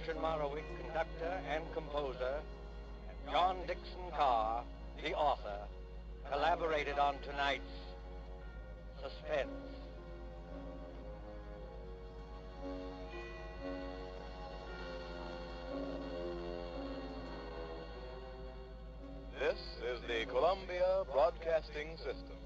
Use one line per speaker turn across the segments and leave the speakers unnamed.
Gretchen Marowik, conductor and composer, and John Dixon Carr, the author, collaborated on tonight's Suspense.
This is the Columbia Broadcasting System.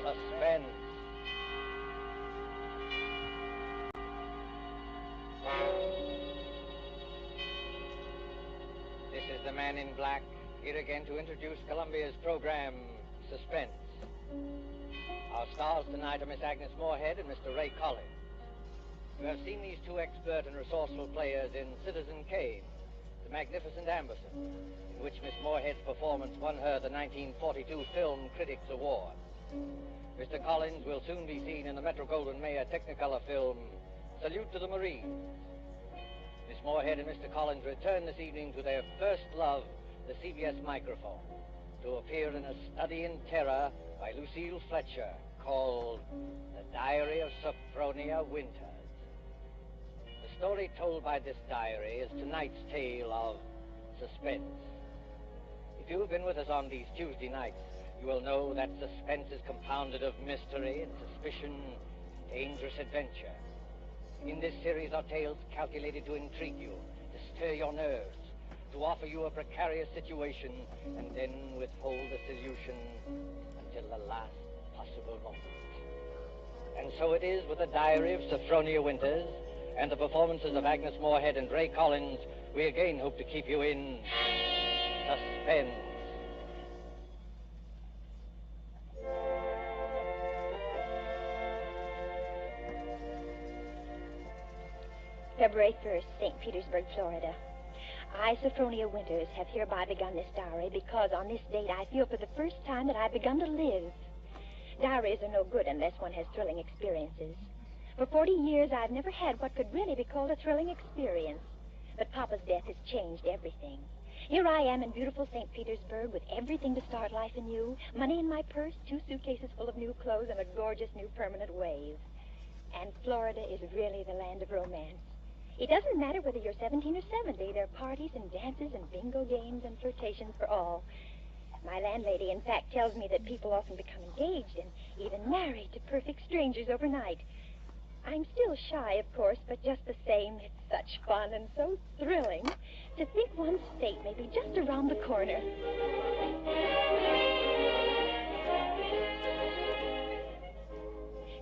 Suspense. This is the Man in Black, here again to introduce Columbia's program, Suspense. Our stars tonight are Miss Agnes Moorehead and Mr. Ray Collins. You have seen these two expert and resourceful players in Citizen Kane, The Magnificent Amberson, in which Miss Moorehead's performance won her the 1942 Film Critics Award. Mr. Collins will soon be seen in the Metro-Goldwyn-Mayer Technicolor film, Salute to the Marines. Miss Moorehead and Mr. Collins return this evening to their first love, the CBS microphone, to appear in a study in terror by Lucille Fletcher called The Diary of Sophronia Winters. The story told by this diary is tonight's tale of suspense. If you have been with us on these Tuesday nights, you will know that suspense is compounded of mystery and suspicion, dangerous adventure. In this series are tales calculated to intrigue you, to stir your nerves, to offer you a precarious situation, and then withhold the solution until the last possible moment. And so it is with the diary of Sophronia Winters and the performances of Agnes Moorehead and Ray Collins, we again hope to keep you in suspense.
February 1st, St. Petersburg, Florida. I, Sophronia Winters, have hereby begun this diary because on this date I feel for the first time that I've begun to live. Diaries are no good unless one has thrilling experiences. For 40 years, I've never had what could really be called a thrilling experience. But Papa's death has changed everything. Here I am in beautiful St. Petersburg with everything to start life anew, money in my purse, 2 suitcases full of new clothes, and a gorgeous new permanent wave. And Florida is really the land of romance. It doesn't matter whether you're 17 or 70. There are parties and dances and bingo games and flirtations for all. My landlady, in fact, tells me that people often become engaged and even married to perfect strangers overnight. I'm still shy, of course, but just the same, it's such fun and so thrilling to think one's fate may be just around the corner.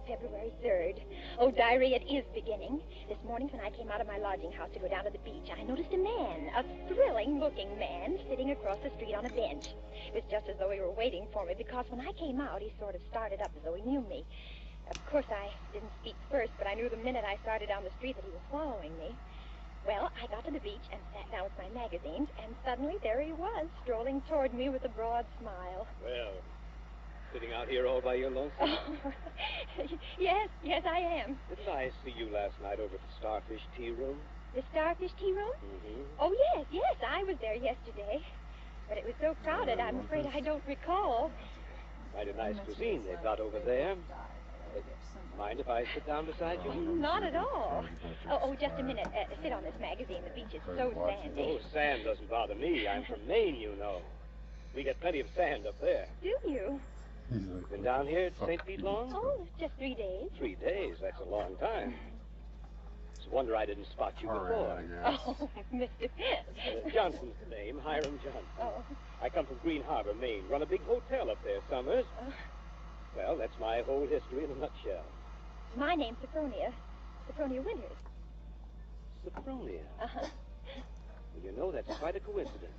February 3rd. Oh, diary, it is beginning. This morning when I came out of my lodging house to go down to the beach, I noticed a man, a thrilling-looking man, sitting across the street on a bench. It was just as though he were waiting for me, because when I came out, he sort of started up as though he knew me. Of course, I didn't speak first, but I knew the minute I started down the street that he was following me. Well, I got to the beach and sat down with my magazines, and suddenly there he was, strolling toward me with a broad smile.
Well, sitting out here all by your lonesome?
Oh, yes, I am.
Didn't I see you last night over at the Starfish Tea Room?
The Starfish Tea Room?
Mm-hmm.
Oh, yes, I was there yesterday. But it was so crowded, I'm afraid I don't recall.
Mighty nice cuisine they've got over there. Mind if I sit down beside you?
Not at all. Oh, just a minute. Sit on this magazine. The beach is so sandy.
Oh, sand doesn't bother me. I'm from Maine, you know. We get plenty of sand up there.
Do you?
Been down here at St. Pete long?
Oh, just 3 days.
3 days? That's a long time. It's a wonder I didn't spot you before.
Oh, Mr.
Johnson's the name, Hiram Johnson.
Oh.
I come from Green Harbor, Maine. Run a big hotel up there summers. Well, that's my whole history in a nutshell.
My name's Sophronia. Sophronia Winters.
Sophronia?
Uh-huh.
Well, you know, that's quite a coincidence.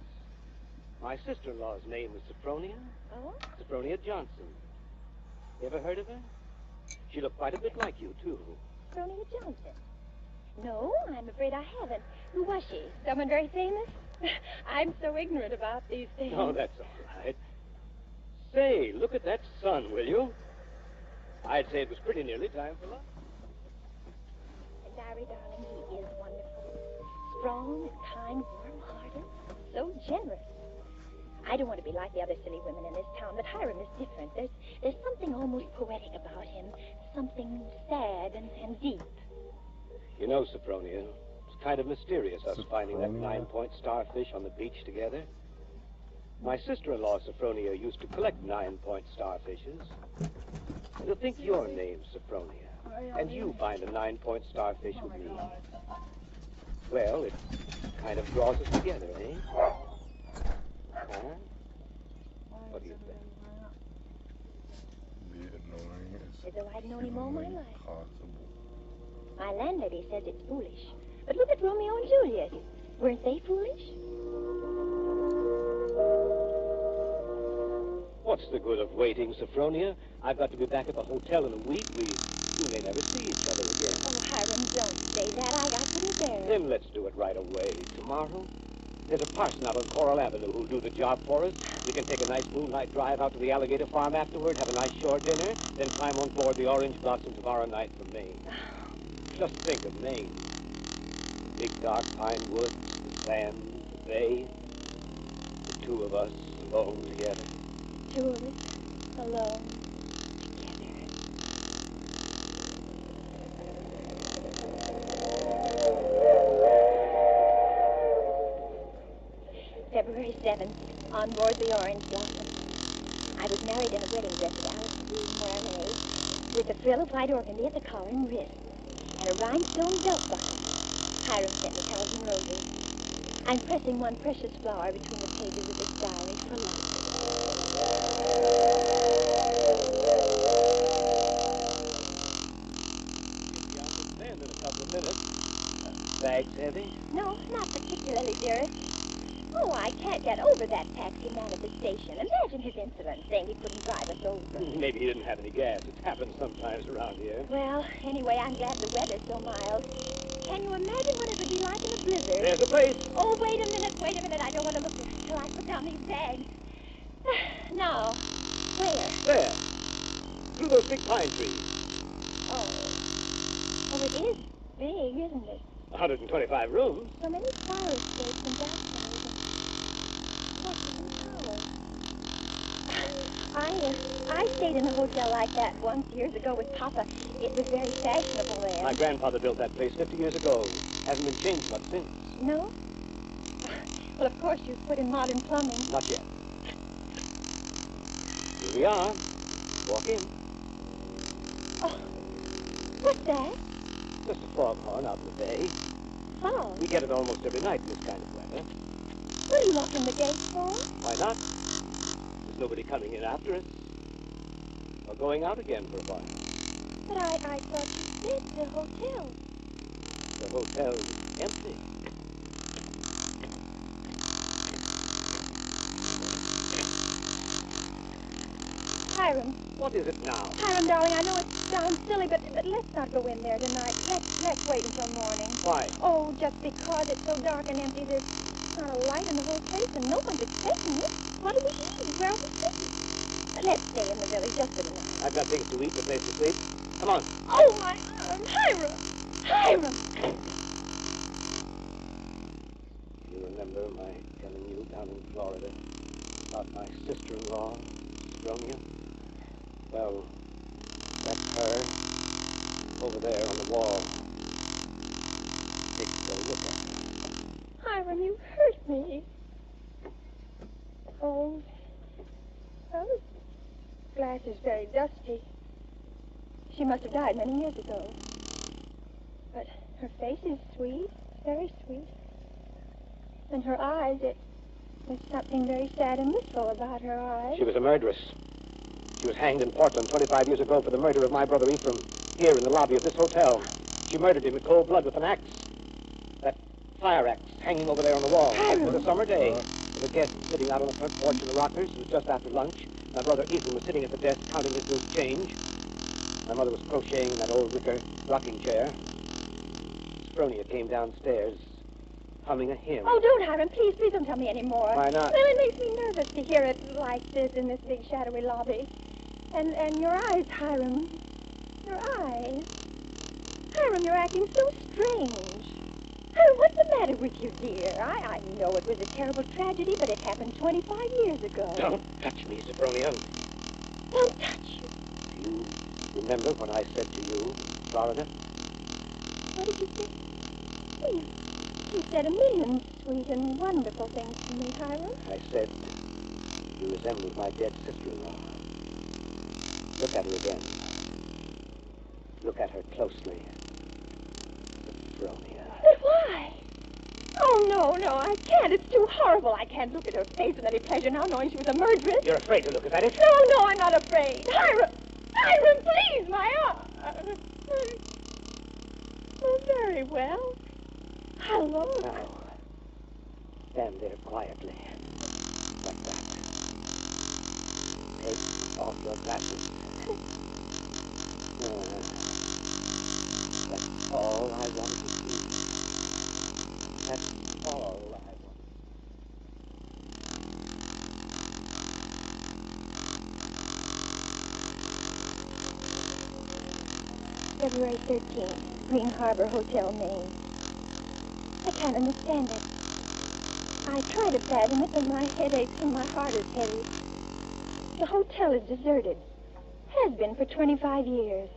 My sister-in-law's name was Sophronia.
Oh?
Sophronia Johnson. You ever heard of her? She looked quite a bit like you, too.
Sophronia Johnson? No, I'm afraid I haven't. Who was she? Someone very famous? I'm so ignorant about these things.
Oh, that's all right. Say, look at that sun, will you? I'd say it was pretty nearly time for lunch.
And Diary, darling, he is wonderful. Strong and kind, warm-hearted, so generous. I don't want to be like the other silly women in this town, but Hiram is different. There's something almost poetic about him, something sad and deep.
You know, Sophronia, it's kind of mysterious, us finding that 9-point starfish on the beach together. My sister-in-law, Sophronia, used to collect 9-point starfishes. And to think your name's Sophronia, and you find a 9-point starfish with me. Well, it kind of draws us together, eh? Huh? What do you think?
As though I'd known him all my life. My landlady says it's foolish. But look at Romeo and Juliet. Weren't they foolish?
What's the good of waiting, Sophronia? I've got to be back at the hotel in a week. We may never see each other again.
Oh, Hiram, don't say that. I couldn't bear it.
Then let's do it right away. Tomorrow? There's a parson out on Coral Avenue who'll do the job for us. We can take a nice moonlight drive out to the alligator farm afterward, have a nice shore dinner, then climb on board the Orange Blossom tomorrow night from Maine. Just think of Maine. Big dark pine woods, the sand, the bay. The two of us alone together.
Two of us alone together. February 7th, on board the Orange Blossom. I was married in a wedding dress at Alice Green, where I lay, with a frill of white organdy at the collar and wrist, and a rhinestone belt buckle. Hiram sent me 1,000 roses. I'm pressing one precious flower between the pages of this diary for life.
You'll understand in a couple of minutes. Bags heavy?
No, not particularly, dearest. Oh, I can't get over that taxi man at the station. Imagine his insolence, saying he couldn't drive us over.
Maybe he didn't have any gas. It happens sometimes around here.
Well, anyway, I'm glad the weather's so mild. Can you imagine what it would be like in a blizzard?
There's a place.
Oh, wait a minute. I don't want to look there until I put down these bags. Now, where?
There. Through those big pine trees.
Oh, it is big, isn't it?
125 rooms.
So many fire escapes and backside and horses and towers. I stayed in a hotel like that once years ago with Papa. It was very fashionable then.
My grandfather built that place 50 years ago. Hasn't been changed much since.
No? Well, of course, you've put in modern plumbing.
Not yet. Here we are. Walk in.
Oh, what's that?
Just a foghorn out in the bay.
Oh,
We get it almost every night in this kind of weather.
what are you locking the gate for?
Why not? There's nobody coming in after us. Or going out again for a while.
But I thought you said the hotel.
The hotel's empty.
Hiram,
What is it now?
Hiram, darling, I know it sounds silly, but let's not go in there tonight. Let's wait until morning.
Why?
Oh, just because it's so dark and empty, there's not a light in the whole place, and no one's expecting us. What do we eat? Where are we sitting? Let's stay in the village just for the night.
I've got things to eat, a place to sleep. Come on.
Oh, my arm! Hiram! Hiram!
You remember my telling you down in Florida about my sister-in-law, Sophronia? Well, that's her over there on the wall. Take a look at her.
Hiram, you hurt me. Oh, well, this glass is very dusty. She must have died many years ago. But her face is sweet, very sweet. And her eyes, there's something very sad and wistful about her eyes.
She was a murderess. She was hanged in Portland 25 years ago for the murder of my brother Ephraim, here in the lobby of this hotel. She murdered him in cold blood with an axe. That fire axe hanging over there on the wall. It was a summer day. There were guests sitting out on the front porch in the rockers. It was just after lunch. My brother Ephraim was sitting at the desk counting his loose change. My mother was crocheting in that old wicker rocking chair. Sophronia came downstairs, humming a hymn.
Oh, don't, Hiram. Please don't tell me any more.
Why not?
Well, it makes me nervous to hear it like this in this big shadowy lobby. And your eyes, Hiram. Your eyes. Hiram, you're acting so strange. Hiram, what's the matter with you, dear? I know it was a terrible tragedy, but it happened 25 years ago.
Don't touch me, Sophronia.
Don't touch you.
Do you remember what I said to you, Florida?
What did you say? Well, you said a million sweet and wonderful things to me, Hiram.
I said you resembled my dead sister-in-law. Look at her again. Look at her closely. Sophronia.
But why? Oh, no, I can't. It's too horrible. I can't look at her face with any pleasure now, knowing she was a murderess.
You're afraid to look at it?
No, I'm not afraid. Hiram, please, my arm. Oh, very well. I'll look.
Now, stand there quietly. Like that. Take off your glasses. That's all I wanted to see. That's all I wanted.
February 13th, Green Harbor Hotel, Maine. I can't understand it. I try to fathom it, but my head aches and my heart is heavy. The hotel is deserted. Has been for 25 years.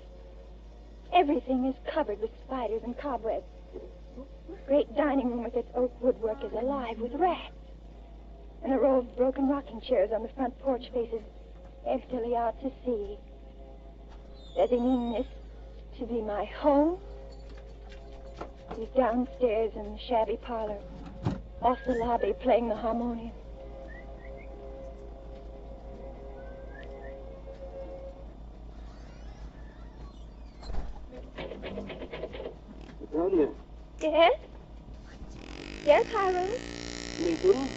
Everything is covered with spiders and cobwebs. The great dining room with its oak woodwork is alive with rats. And a row of broken rocking chairs on the front porch faces emptily out to sea. Does he mean this to be my home? He's downstairs in the shabby parlor, off the lobby, playing the harmonium.
Sophronia.
Yes? Yes, Hiram?
Sleeping?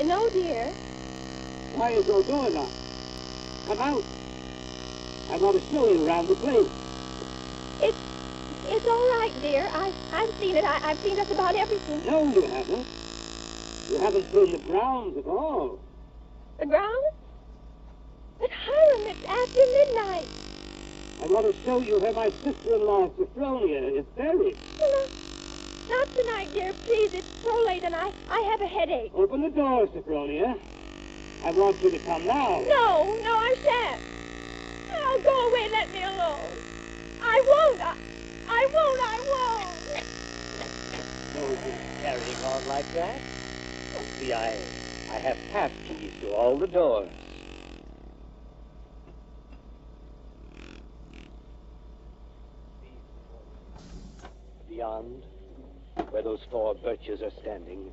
No, dear.
Why is your door locked? Come out. I want to show you around the place.
It's all right, dear. I've seen it. I've seen just about everything.
No, you haven't. You haven't seen the grounds at all.
The grounds? But, Hiram, it's after midnight.
I want to show you where my sister-in-law, Sophronia, is buried.
Well, not tonight, dear. Please, it's so late and I have a headache.
Open the door, Sophronia. I want you to come now.
No, I shan't. I'll go away and let me alone. I won't. I won't.
No use carrying on like that. See, I have pass keys to all the doors. Beyond, where those 4 birches are standing,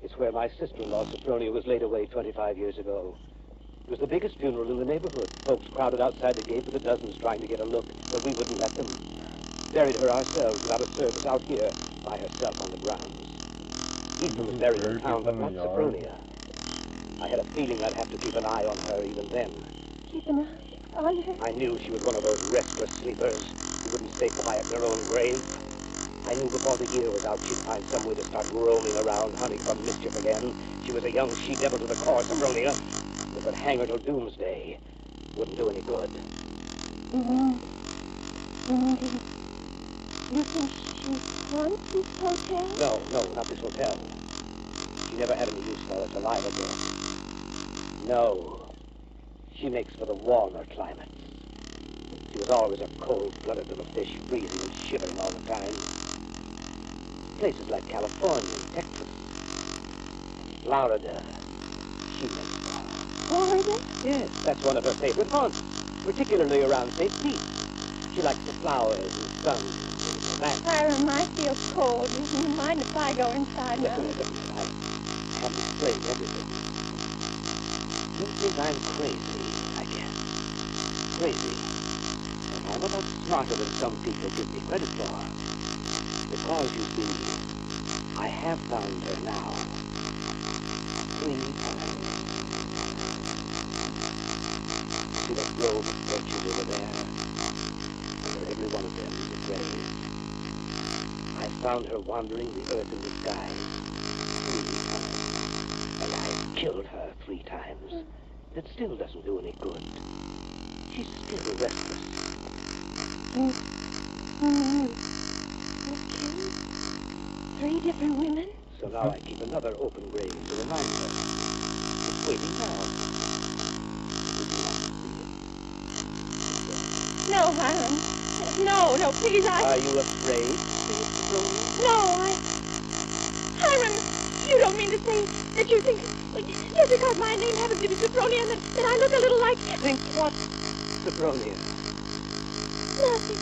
is where my sister-in-law, Sophronia, was laid away 25 years ago. It was the biggest funeral in the neighborhood. Folks crowded outside the gate with the dozens trying to get a look, but we wouldn't let them. Buried her ourselves without a service out here by herself on the grounds. Ethan was buried in town, but not Sophronia. I had a feeling I'd have to keep an eye on her even then.
Keep an eye on her?
I knew she was one of those restless sleepers who wouldn't stay quiet in her own grave. I knew before the year was out she'd find some way to start roaming around, hunting for mischief again. She was a young she-devil to the core, Sophronia. If it hang her till doomsday, wouldn't do any good.
You think she wants this hotel?
No, not this hotel. She never had any use for it alive again. No. She makes for the warmer climates. She was always a cold-blooded little fish, freezing and shivering all the time. Places like California and Texas, Florida, she makes for.
Florida?
Yes, that's one of her favorite haunts, particularly around St. Pete. She likes the flowers and sun and that.
Hiram, I feel cold. Do you mind if I go inside now?
Listen, I have explained everything. You think I'm crazy, I guess. Crazy. But I'm about smarter than some people give me credit for. Because, you see, I have found her now. 3 times. See that grove of birches over there? Under every one of them is a grave. I found her wandering the earth and the skies 3 times. And I've killed her 3 times. That still doesn't do any good. She's still restless.
You killed 3 different women?
So now I keep another open grave to remind her. It's waiting now.
No, Hiram. No, please,
Are you afraid?
No, Hiram, you don't mean to say that you think... Just because my name happens to be Sophronia and that I look a little like...
Think what, Sophronia?
Nothing.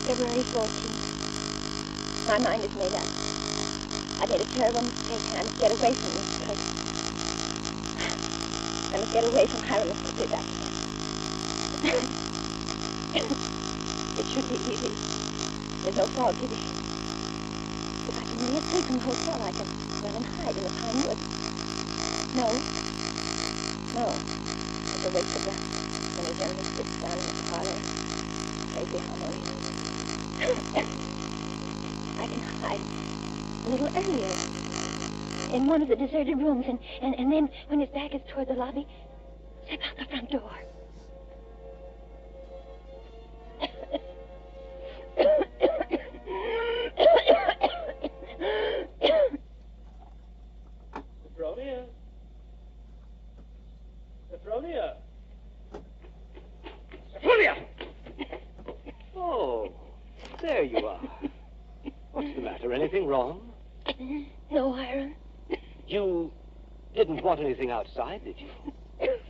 February 14th. My mind is made up. I made a terrible mistake. I must get away from this place. I must get away from Hiram as quickly as I can. It should be easy. There's no fog to be. If I can only escape from the hotel, I can run and hide in the pine woods. No. It's a waste of breath. When the gentleman sits down in the parlor, crazy harmony. I can hide a little earlier in one of the deserted rooms, and then when his back is toward the lobby, step out the front door.
Sophronia? Sophronia? Sophronia! Oh, there you are. What's the matter? Anything wrong?
No, Hiram.
You didn't want anything outside, did you?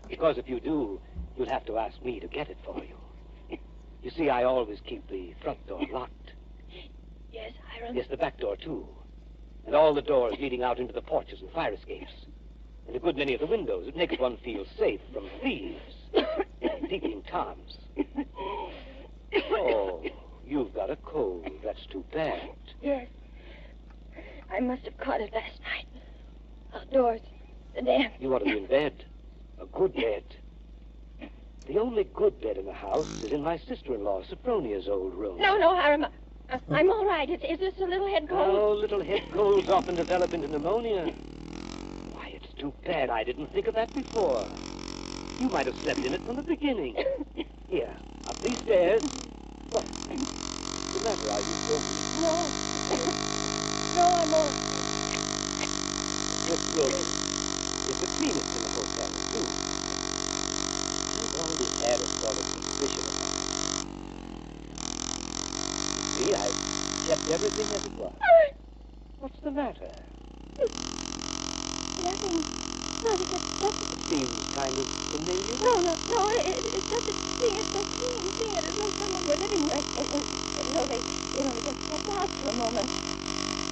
Because if you do, you'll have to ask me to get it for you. You see, I always keep the front door locked.
Yes, Hiram.
Yes, the back door, too. And all the doors leading out into the porches and fire escapes. And a good many of the windows. It makes one feel safe from thieves. Peeping Toms. Oh, you've got a cold. That's too bad.
Yes. I must have caught it last night. Outdoors. The damp.
You ought to be in bed. A good bed. The only good bed in the house is in my sister-in-law, Sophronia's old room.
No, Hiram. I'm all right. It's just a little head cold.
Oh, little head colds often develop into pneumonia. Why, it's too bad I didn't think of that before. You might have slept in it from the beginning. Here, up these stairs. What? What's the matter? Are you so weak?
No, I'm all right.
This room is the cleanest in the hotel, too. I've always had a sort of suspicion of that. See, I've kept everything as it was. What's the matter?
Nothing. No, it's just...
It seems kind of familiar.
No, it's just a thing. It's just a thing. It is like someone were living there. No, they only just stepped out for a moment.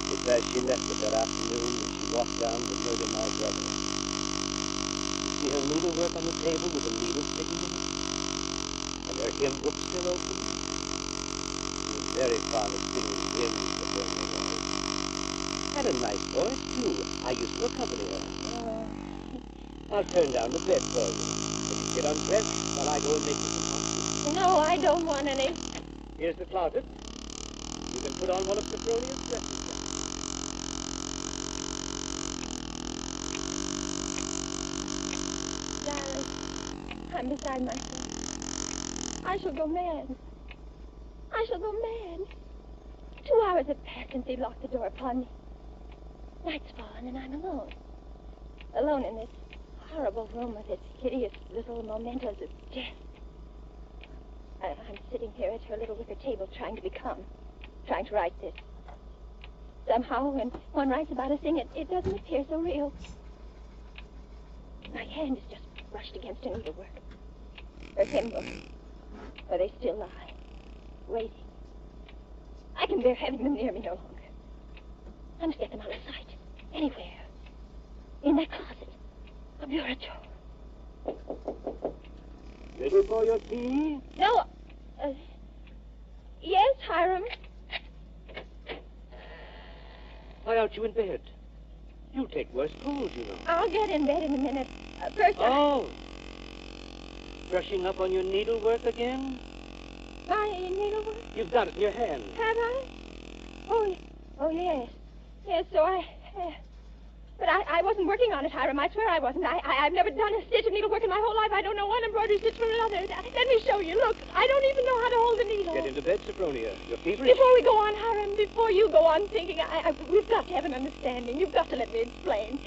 It's as she left it that afternoon when she walked down to murder my brother. You see her needlework on the table with a needle sticking in it? And her hymn book still open? She was very fond of singing hymns before we was. Had a nice voice, too. I used to accompany her. I'll turn down the bed for you. Will you get undressed while I go and make you some hot tea?
No, I don't want any.
Here's the closet. You can put on one of Sophronia's dresses.
Darling, I'm beside myself. I shall go mad. 2 hours have passed since he locked the door upon me. Night's fallen and I'm alone. Alone in this horrible room with its hideous little mementos of death. I'm sitting here at her little wicker table trying to write this. Somehow, when one writes about a thing, it doesn't appear so real. My hand is just brushed against her needlework. Her hymn book, where they still lie, waiting. I can bear having them near me no longer. I must get them out of sight. Anywhere. In that closet. A bureau drawer.
Ready for your tea?
No. Yes, Hiram.
Why aren't you in bed? You'll take worse cold, you know.
I'll get in bed in a minute. First,
Oh. Brushing up on your needlework again?
My needlework?
You've got it in your hand.
Have I? Oh, yes. Yes, so but I wasn't working on it, Hiram. I swear I wasn't. I've never done a stitch of needlework in my whole life. I don't know one embroidery stitch from another. Let me show you. Look, I don't even know how to hold a needle.
Get into bed, Sophronia. You're feverish.
Before we go on, Hiram, before you go on thinking, we've got to have an understanding. You've got to let me explain.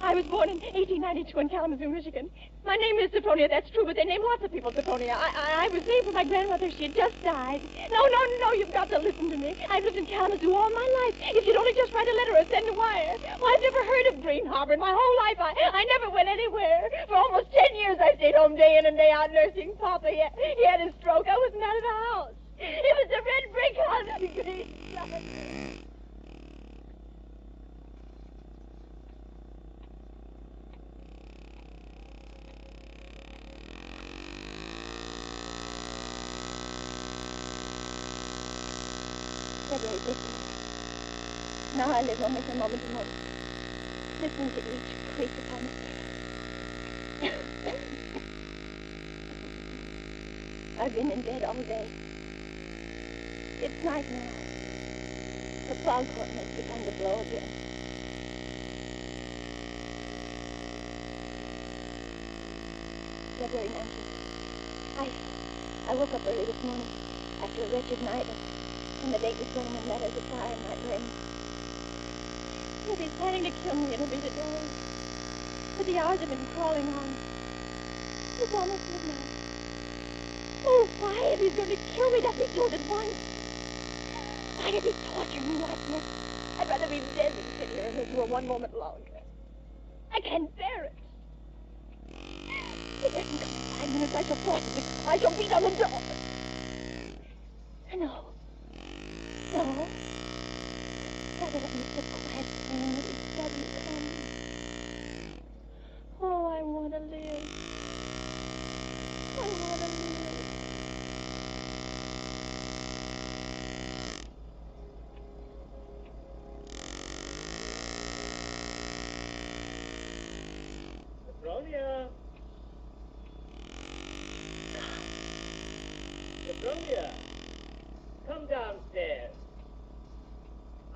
I was born in 1892 in Kalamazoo, Michigan. My name is Sophronia, that's true, but they name lots of people Sophronia. I was named for my grandmother. She had just died. No, you've got to listen to me. I've lived in Kalamazoo all my life. If you'd only just write a letter or send a wire. Well, I've never heard of Green Harbor in my whole life. I never went anywhere. For almost 10 years, I stayed home day in and day out nursing Papa. He had a stroke. I wasn't out of the house. It was a red brick house and a green flower. February 15th. Now I live only from moment to moment, listening to each creak upon the stairs. I've been in bed all day. It's night now. The foghorn has begun to blow again. February 19th. I woke up early this morning after a wretched night, and the date was running in letters of fire in my brain. He's planning to kill me. It'll be the day. But the hours have been crawling on. It's almost midnight. Oh, why, if he's going to kill me, doesn't he do it at once? Why did he torture me like this? I'd rather be dead than sit here and live for 1 moment longer. I can't bear it. If it doesn't come in 5 minutes, I shall force it. I shall beat on the door. No. Rather let me sit quiet and it doesn't come. Oh, I want to live. I want to live.
Sophronia! Sophronia! Come downstairs.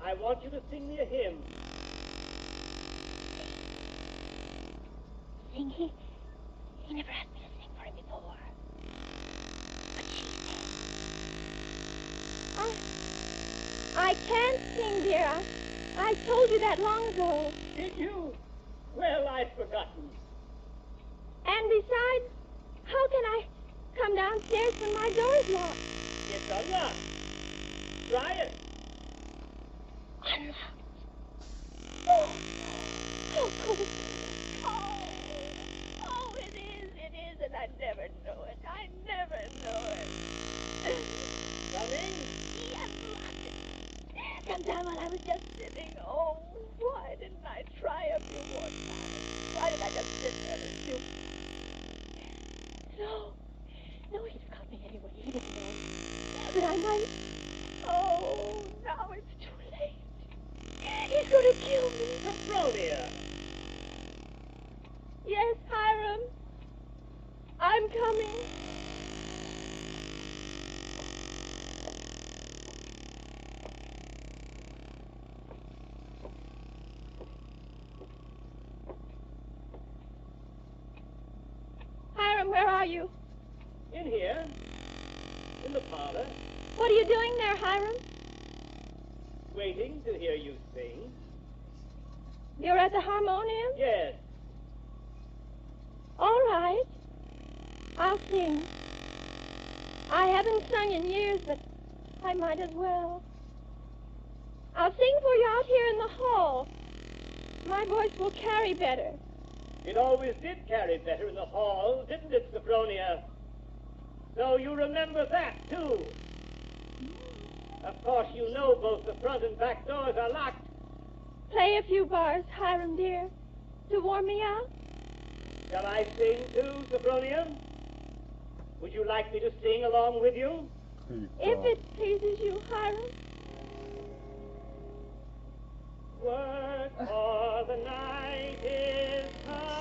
I want you to sing me a hymn.
Sing? He never asked me to sing for him before. But she said. I can't sing, dear. I told you that long ago.
Did you? Well, I'd forgotten.
And besides, how can I come downstairs when my door's locked?
It's unlocked. Try it.
Unlocked. Oh, how could it be? Oh, it is, and I never know it. I never know it.
Coming?
He unlocked it. Sometime when I was just sitting. Oh, why didn't I try a few more times? Why did I just sit there and do? No, he's got me anyway. He didn't know. But I might. Oh, now it's too late. He's going to kill me.
Sophronia!
Yes, Hiram. I'm coming. Hiram, where are you?
In here. In the parlor.
What are you doing there, Hiram?
Waiting to hear you sing.
You're at the harmonium?
Yes.
All right. I'll sing. I haven't sung in years, but I might as well. I'll sing for you out here in the hall. My voice will carry better.
It always did carry better in the hall, didn't it, Sophronia? So you remember that, too. Of course, you know both the front and back doors are locked.
Play a few bars, Hiram, dear, to warm me up.
Shall I sing, too, Sophronia? Would you like me to sing along with you?
If it pleases you, Hiram.
Work for the night is coming.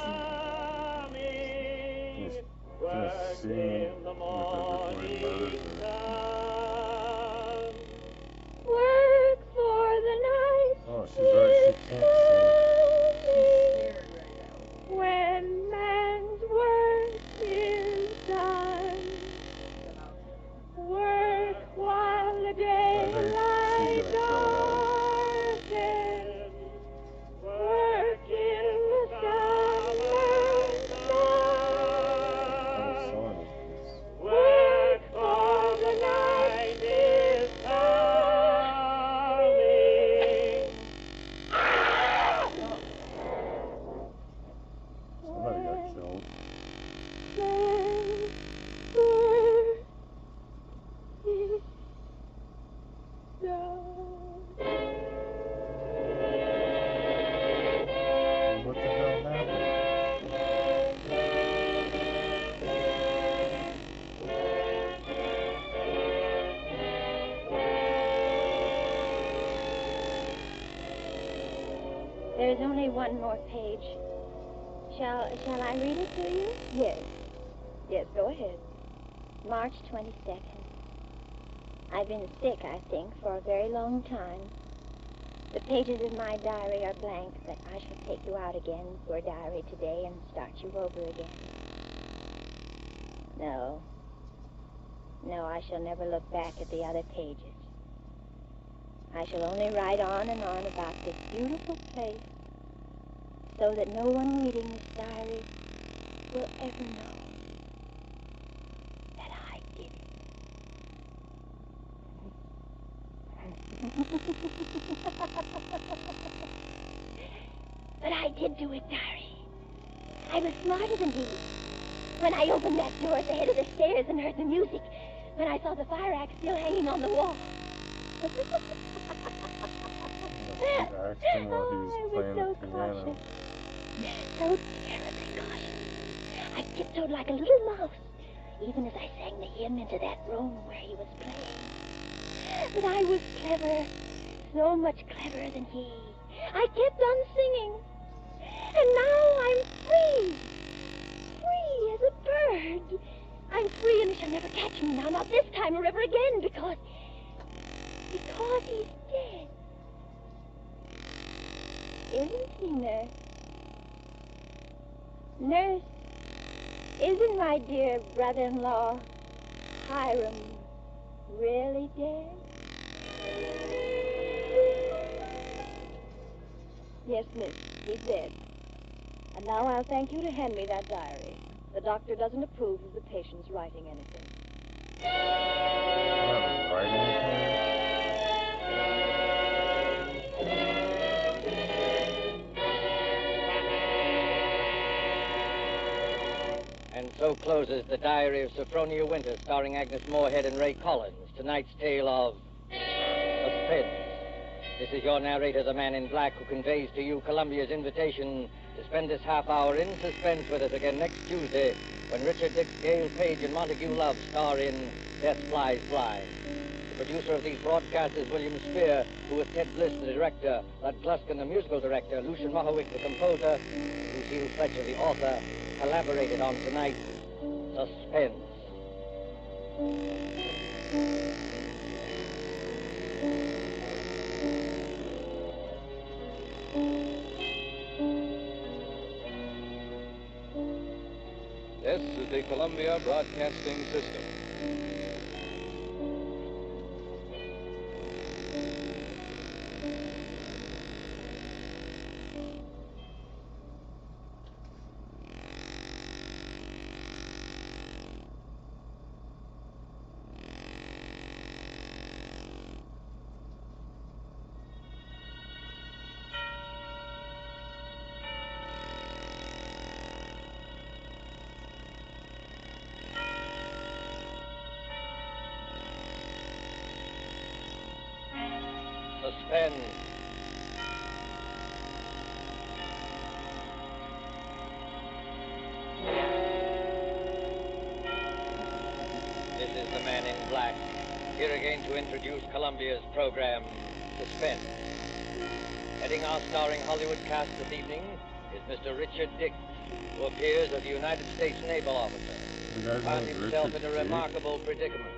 Work
seeing if they're recording murders or...
Work for the night.
Oh, she's right. She can't see.
When man's work is done, work while the daylight darkens, work in the summer sun, work for the night is coming.
Somebody got killed. What the hell happened?
There's only one more page. Shall I read it to you? Yes. Yes, go ahead. March 22nd. I've been sick, I think, for a very long time. The pages of my diary are blank, but I shall take you out again, your diary, today and start you over again. No, I shall never look back at the other pages. I shall only write on and on about this beautiful place, so that no one reading this diary will ever know that I did it. But I did do it, diary. I was smarter than you. When I opened that door at the head of the stairs and heard the music, when I saw the fire axe still hanging on the wall.
She asked him while he was playing the piano.
So terribly cautious. I tiptoed like a little mouse, even as I sang the hymn into that room where he was playing. But I was clever, so much cleverer than he. I kept on singing, and now I'm free. Free as a bird. I'm free and they shall never catch me now, not this time or ever again, because he's dead. Isn't he, Nurse? Nurse, isn't my dear brother-in-law, Hiram, really dead?
Yes, miss, he's dead. And now I'll thank you to hand me that diary. The doctor doesn't approve of the patient's writing anything.
Writing anything?
And so closes the Diary of Sophronia Winter, starring Agnes Moorehead and Ray Collins. Tonight's tale of suspense. This is your narrator, the Man in Black, who conveys to you Columbia's invitation to spend this half hour in suspense with us again next Tuesday, when Richard Dix, Gail Page, and Montague Love star in Death Flies Fly. The producer of these broadcasts is William Spear, who with Ted Bliss, the director, Lud Gluskin, the musical director, Lucian Mohowick, the composer, Lucille Fletcher, the author, collaborated on tonight's Suspense.
This is the Columbia Broadcasting System.
Suspense. This is the Man in Black, here again to introduce Columbia's program, Suspense. Heading our starring Hollywood cast this evening is Mr. Richard Dix, who appears as a United States naval officer. found himself in a remarkable predicament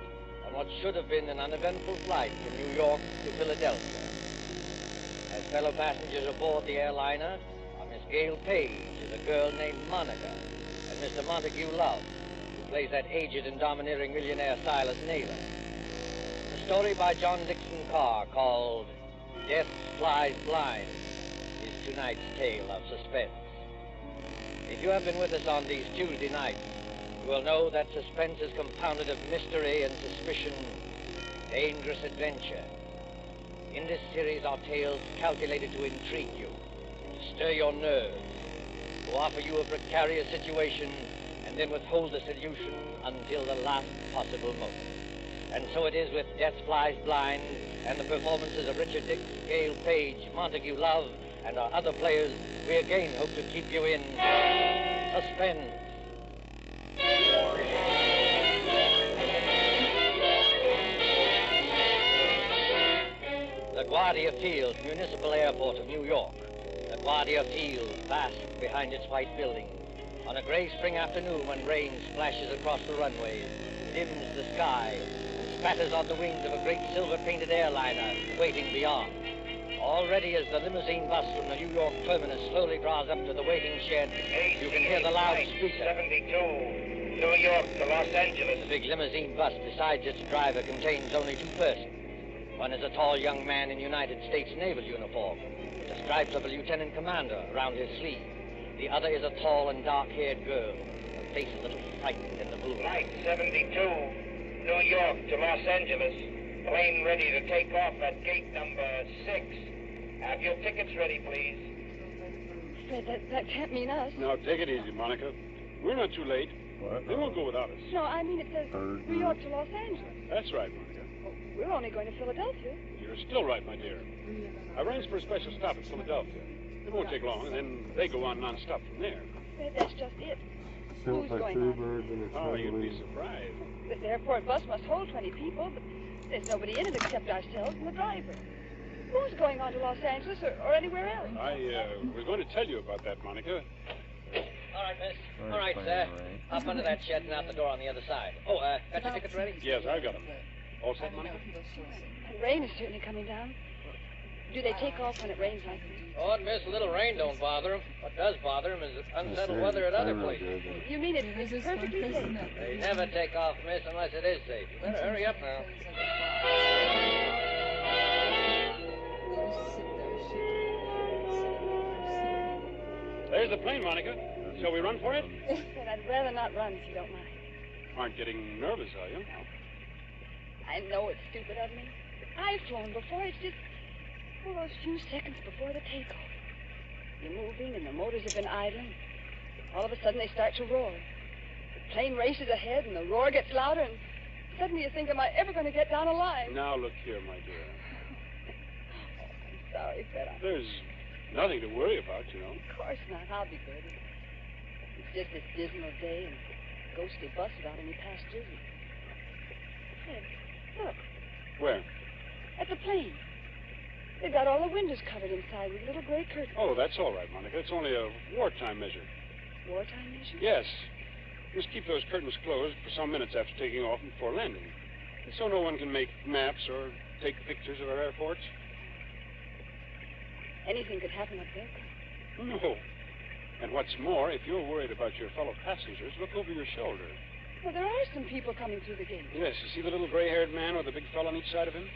on what should have been an uneventful flight from New York to Philadelphia. As fellow passengers aboard the airliner are Miss Gail Page, is a girl named Monica, and Mr. Montague Love, who plays that aged and domineering millionaire Silas Naylor. A story by John Dixon Carr called Death Flies Blind is tonight's tale of suspense. If you have been with us on these Tuesday nights, you will know that suspense is compounded of mystery and suspicion, dangerous adventure. In this series are tales calculated to intrigue you, to stir your nerves, to offer you a precarious situation, and then withhold the solution until the last possible moment. And so it is with Death Flies Blind and the performances of Richard Dix, Gail Page, Montague Love, and our other players, we again hope to keep you in suspense. LaGuardia Field, Municipal Airport of New York. LaGuardia Field, vast behind its white buildings. On a gray spring afternoon when rain splashes across the runways, dims the sky, and spatters on the wings of a great silver-painted airliner waiting beyond. Already as the limousine bus from the New York terminus slowly draws up to the waiting shed, you can hear the loudspeaker.
72, New York to Los Angeles.
The big limousine bus, besides its driver, contains only two persons. One is a tall young man in United States Naval uniform, with the stripes of a lieutenant commander around his sleeve. The other is a tall and dark-haired girl, her face a little frightened in the blue.
Flight 72, New York to Los Angeles. Plane ready to take off at gate number 6. Have your tickets ready, please.
Fred, that can't mean us.
Now, take it easy, Monica. We're not too late.
What?
They won't go without us.
No, I mean it says New York to Los Angeles.
That's right, Monica.
Well, we're only going to Philadelphia.
You're still right, my dear. I arranged for a special stop at Philadelphia. It won't take long, and then they go on non-stop from there.
Fred, that's just it.
Sounds
Who's
like
going
three
on?
birds in a
Oh, you'd be
single
surprised.
The airport bus must hold 20 people, but there's nobody in it except ourselves and the driver. Who's going on to Los Angeles or anywhere else?
I was going to tell you about that, Monica.
All right, miss. All right, sir. Up under that shed and out the door on the other side. Oh, got your tickets ready?
Yes, I got them. All set, Monica?
The rain is certainly coming down. Do they take off when it rains like this?
Oh, miss, a little rain don't bother them. What does bother them is unsettled weather at other places.
You mean it's perfectly safe?
They never take off, miss, unless it is safe. You better hurry up now.
There's the plane, Monica. Shall we run for it?
But I'd rather not run if you don't mind.
Aren't getting nervous, are you?
I know it's stupid of me. I've flown before. It's just those few seconds before the takeoff. You're moving and the motors have been idling. All of a sudden they start to roar. The plane races ahead and the roar gets louder and suddenly you think, am I ever going to get down alive?
Now, look here, my dear.
Oh, I'm sorry, Fred.
There's nothing to worry about, you know.
Of course not. I'll be good. It's just this dismal day and ghostly bus without any passengers. Fred, look,
Where?
at the plane. They've got all the windows covered inside with little gray curtains.
Oh, that's all right, Monica. It's only a wartime measure.
Wartime measure?
Yes. Just keep those curtains closed for some minutes after taking off and before landing. So no one can make maps or take pictures of our airports.
Anything could happen up there.
No. And what's more, if you're worried about your fellow passengers, look over your shoulder.
Well, there are some people coming through the gate.
Yes, you see the little gray-haired man with the big fellow on each side of him?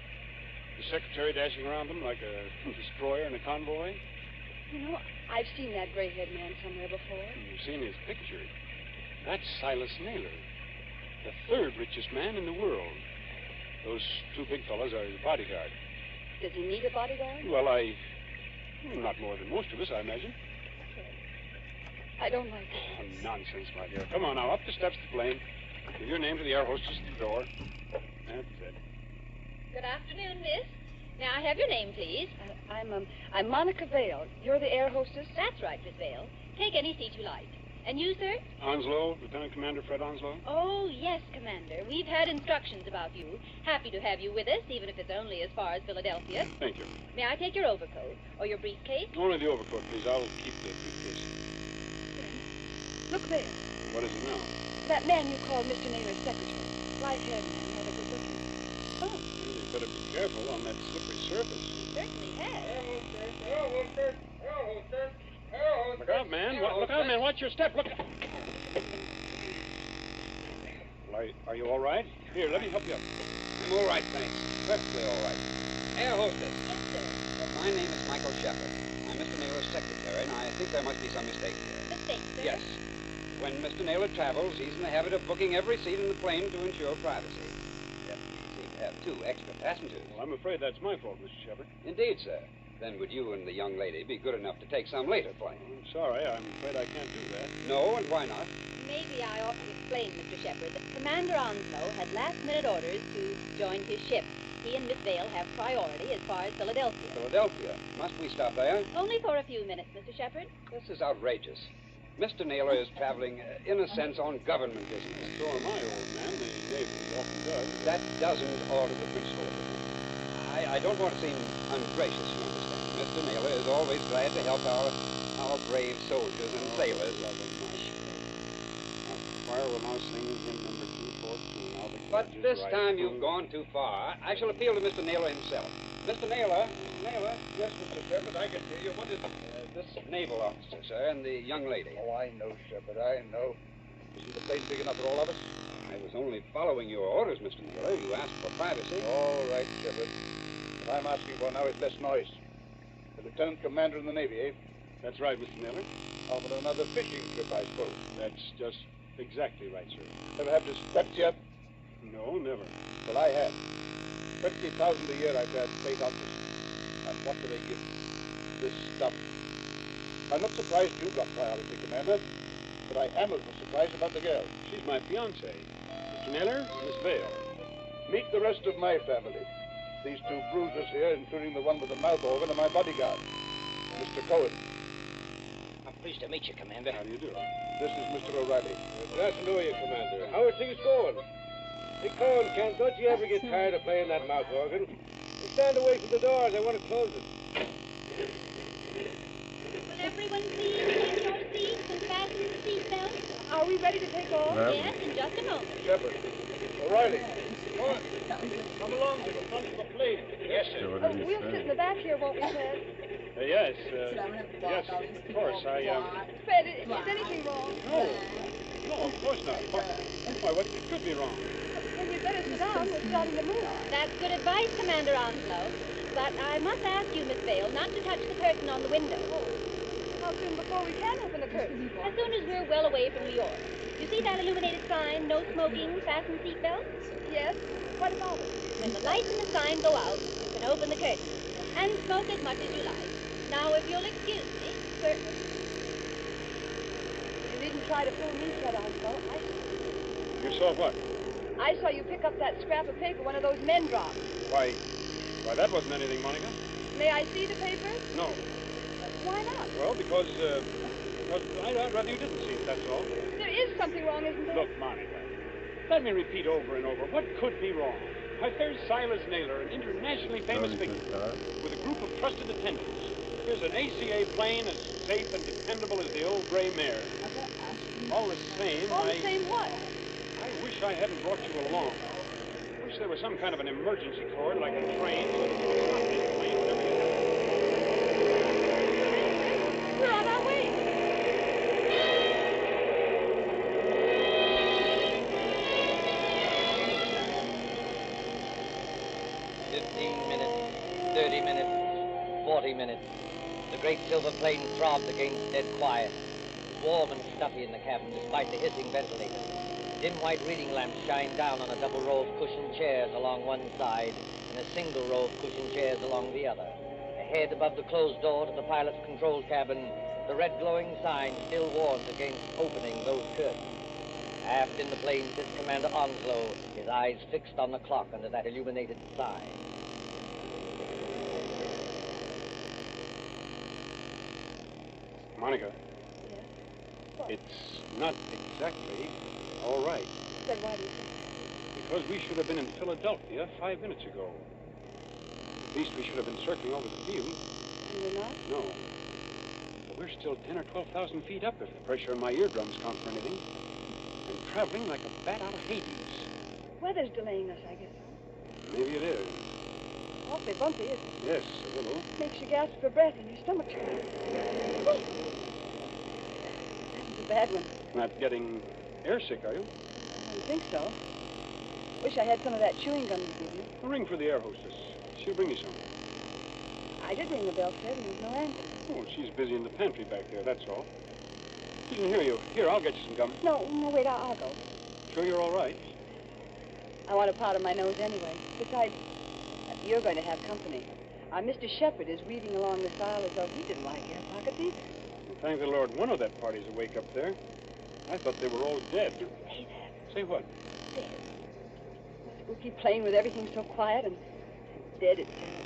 The secretary dashing around them like a destroyer in a convoy?
You know, I've seen that gray-haired man somewhere before.
You've seen his picture. That's Silas Naylor, the third richest man in the world. Those two big fellows are his bodyguard.
Does he need a bodyguard?
Well, not more than most of us, I imagine.
I don't like it.
Oh, nonsense, my dear. Come on now, up the steps of the plane. Give your name to the air hostess at the door. That's it.
Good afternoon, miss. May I have your name, please?
I'm Monica Vale. You're the air hostess?
That's right, Miss Vale. Take any seat you like. And you, sir?
Onslow, Lieutenant Commander Fred Onslow.
Oh, yes, Commander. We've had instructions about you. Happy to have you with us, even if it's only as far as Philadelphia.
Thank you.
May I take your overcoat or your briefcase?
Only the overcoat, please. I'll keep the briefcase.
Look there.
What is it now?
That man you called Mr. Naylor's secretary. Light-haired man, rather good looking. Oh.
Well, you better be careful on that slippery surface.
Certainly has.
Look out, man. Look out, man. Watch your step. Look. Well, are you all right? Here, let me help you up.
I'm all right, thanks. Perfectly all right. Air hostess.
Yes, sir.
My name is Michael Shepard. I'm Mr. Naylor's secretary, and I think there must be some mistake here.
Mistake, sir?
Yes. When Mr. Naylor travels, he's in the habit of booking every seat in the plane to ensure privacy. Yep, you see, we have 2 extra passengers.
Well, I'm afraid that's my fault, Mr. Shepard.
Indeed, sir. Then would you and the young lady be good enough to take some later plane?
I'm sorry. I'm afraid I can't do that.
No, and why not?
Maybe I ought to explain, Mr. Shepard, that Commander Onslow had last-minute orders to join his ship. He and Miss Vale have priority as far as Philadelphia.
Philadelphia. Must we stop there?
Only for a few minutes, Mr. Shepard.
This is outrageous. Mr. Naylor is traveling, in a sense, on government business.
So am I, old man. The Navy often does.
That doesn't alter the principle. I don't want to seem ungracious, you understand. Mr. Naylor is always glad to help our brave soldiers and sailors.
Choir will now sing hymn number 214.
But this time you've gone too far. I shall appeal to Mr. Naylor himself. Mr. Naylor?
Yes, Mr. Shepard, I can hear you. What is it?
This naval officer, sir, and the young lady.
Oh, I know, Shepard, I know. Isn't the plane big enough for all of us?
I was only following your orders, Mr. Naylor. You asked for privacy.
All right, Shepard. What I'm asking for now is less noise. The lieutenant commander in the Navy, eh?
That's right, Mr. Naylor.
Off on another fishing trip, I suppose.
That's just exactly right, sir.
Ever had this stepped yet?
No, never.
Well, I have. 20,000 a year I've had paid on this. And what do they give? This stuff. I'm not surprised you got priority, Commander, but I am a little surprised about the girl.
She's my fiancée. Mr. Naylor, Miss Vale.
Meet the rest of my family. These 2 bruisers here, including the one with the mouth organ, are my bodyguard, Mr. Cohen.
I'm pleased to meet you, Commander.
How do you do?
This is Mr. O'Reilly.
Glad to know you, Commander. How are things going? Hey, Cohen, Kent, don't you ever get tired of playing that mouth organ? You stand away from the doors. I want to close it.
Will everyone please take your seats and fasten the seatbelts?
Are we ready to take off?
Yes, in just a moment.
Shepard. O'Reilly. Come along to the front of the plane.
Yes, sir.
Oh, we'll sit in the back here, won't we, Fred?
Yes, yes, of course.
Fred, is anything wrong?
No, of course not. Why, what could be wrong?
Then you'd better sit down. We're starting to move.
That's good advice, Commander Onslow. But I must ask you, Miss Vale, not to touch the curtain on the window.
How soon before we can open the curtain?
As soon as we're well away from New York. You see that illuminated sign, no smoking, fasten seatbelts?
Yes. What about it?
When the lights in the sign go out, you can open the curtain. And smoke as much as you like. Now, if you'll excuse me.
Certainly. You needn't try to fool me, Fred Onslow.
You saw what?
I saw you pick up that scrap of paper one of those men dropped.
Why, that wasn't anything, Monica.
May I see the paper?
No.
Why not?
Well, because I'd rather you didn't see it, that's all.
There is something wrong, isn't there?
Look, Monica, let me repeat over and over, what could be wrong? Why, there's Silas Naylor, an internationally famous figure, with a group of trusted attendants. Here's an ACA plane as safe and dependable as the old gray mare. All the same,
All the same what?
I wish I hadn't brought you along. I wish there was some kind of an emergency cord, like a train, so that you could stop this plane whenever you had it.
We're on our way.
Minutes, 30 minutes, 40 minutes. The great silver plane throbbed against dead quiet. It was warm and stuffy in the cabin, despite the hissing ventilator. Dim white reading lamps shine down on a double row of cushioned chairs along one side and a single row of cushioned chairs along the other. Ahead, above the closed door to the pilot's control cabin, the red glowing sign still warns against opening those curtains. Aft in the plane sits Commander Onslow, his eyes fixed on the clock under that illuminated sign.
Monica.
Yes? What?
It's not exactly all right.
Then why do you think?
Because we should have been in Philadelphia 5 minutes ago. At least we should have been circling over the field.
And you're not?
No. But we're still 10 or 12,000 feet up if the pressure in my eardrums count for anything. And traveling like a bat out of Hades.
Weather's delaying us, I guess.
Maybe it is.
Awfully bumpy, isn't it?
Yes, a little.
Makes you gasp for breath and your stomach turns. That was a bad one.
Not getting airsick, are you?
I don't think so. Wish I had some of that chewing gum you give me.
A ring for the air hostess. She'll bring you some.
I did ring the bell, Fred, and there's no answer.
Oh, she's busy in the pantry back there, that's all. She can hear you. Here, I'll get you some gum.
No, wait, I'll go.
Sure you're all right?
I want a powder my nose anyway. Besides, you're going to have company. Mr. Shepherd is weaving along this aisle as though he didn't like air pockets either.
Well, thank the Lord one of that party's awake up there. I thought they were all dead.
Don't say that.
Say what?
Dead. A spooky plane with everything so quiet and dead it's terrible.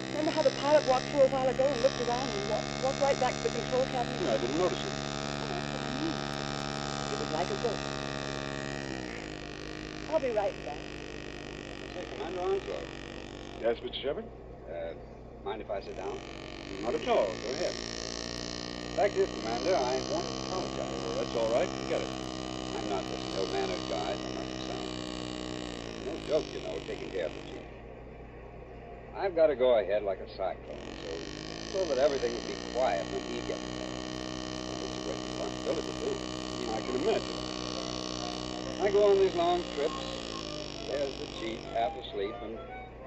Remember how the pilot walked through a while ago and looked around and walked right back to the control cabinet?
No, I didn't notice it.
Oh, that's what I mean. It was like a ghost. I'll be right back.
Say, Commander Onslow.
Yes, Mr. Shepherd?
Mind if I sit down?
Not at all. Go ahead.
Fact is, Commander, I want to apologize.
Well, that's all right. Forget it.
I'm not this no-mannered guy, so must have sound. No joke, you know, taking care of the chief. I've got to go ahead like a cyclone, so that everything will be quiet when he gets there. It's a great responsibility, too.
I can imagine.
I go on these long trips. There's the chief, half asleep, and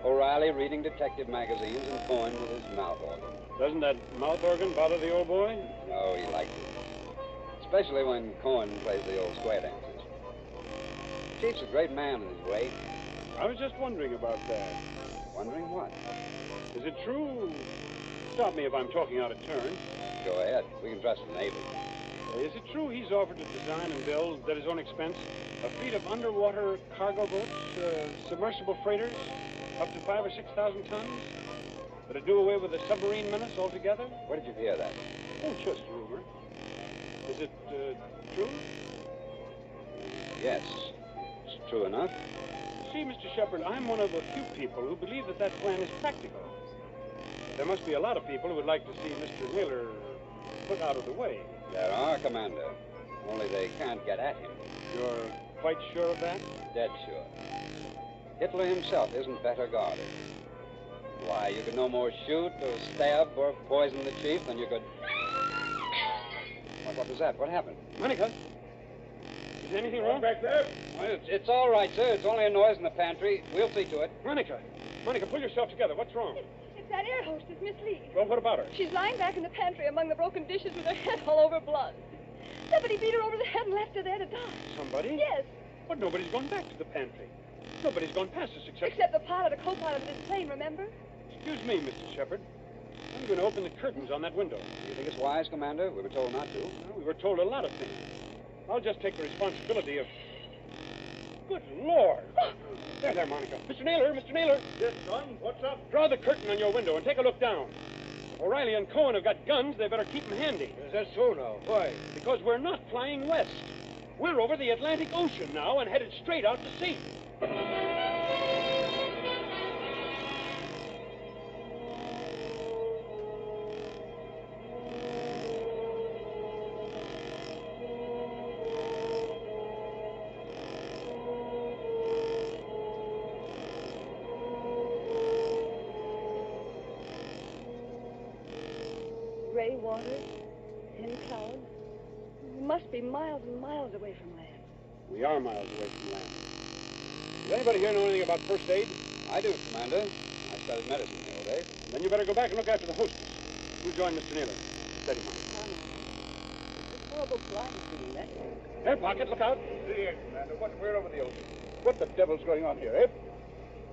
O'Reilly reading detective magazines and Cohen with his mouth organ.
Doesn't that mouth organ bother the old boy?
No, he likes it. Especially when Cohen plays the old square dances. Chief's a great man in his way.
I was just wondering about that.
Wondering what?
Is it true? Stop me if I'm talking out of turn.
Go ahead. We can trust the Navy.
Is it true he's offered to design and build, at his own expense, a fleet of underwater cargo boats, submersible freighters, up to 5,000 or 6,000 tons? That'd do away with the submarine menace altogether?
Where did you hear that?
Oh, just rumor. Is it true?
Yes. It's true enough.
See, Mr. Shepherd, I'm one of a few people who believe that plan is practical. There must be a lot of people who would like to see Mr. Naylor put out of the way.
There are, Commander. Only they can't get at him.
You're quite sure of that?
Dead sure. Hitler himself isn't better guarded. Why, you could no more shoot or stab or poison the chief than you could... What was that? What happened?
Monica? Is anything wrong?
Back there?
Well, it's all right, sir. It's only a noise in the pantry. We'll see to it.
Monica, pull yourself together. What's wrong?
It's that air hostess, Miss Lee.
Well, what about her?
She's lying back in the pantry among the broken dishes with her head all over blood. Somebody beat her over the head and left her there to die.
Somebody?
Yes.
But nobody's gone back to the pantry. Nobody's gone past us
Except the pilot or co-pilot of this plane, remember?
Excuse me, Mr. Shepherd. I'm going to open the curtains on that window.
You think it's wise, Commander? We were told not to.
Well, we were told a lot of things. I'll just take the responsibility of... Good Lord! There, Monica. Mr. Naylor!
Yes, son. What's up?
Draw the curtain on your window and take a look down. O'Reilly and Cohen have got guns. They better keep them handy.
Is that so now? Why?
Because we're not flying west. We're over the Atlantic Ocean now and headed straight out to sea.
Gray water, thin clouds. We must be miles and miles away from land.
We are miles away from land. Does anybody here know anything about first aid?
I do, Commander. I studied medicine in the old days.
Then you better go back and look after the hostess. You join Mr. Naylor. Steady, Monica.
This horrible blindness doing that.
Air pocket, look out.
Here, Commander. We're over the ocean. What the devil's going on here, eh?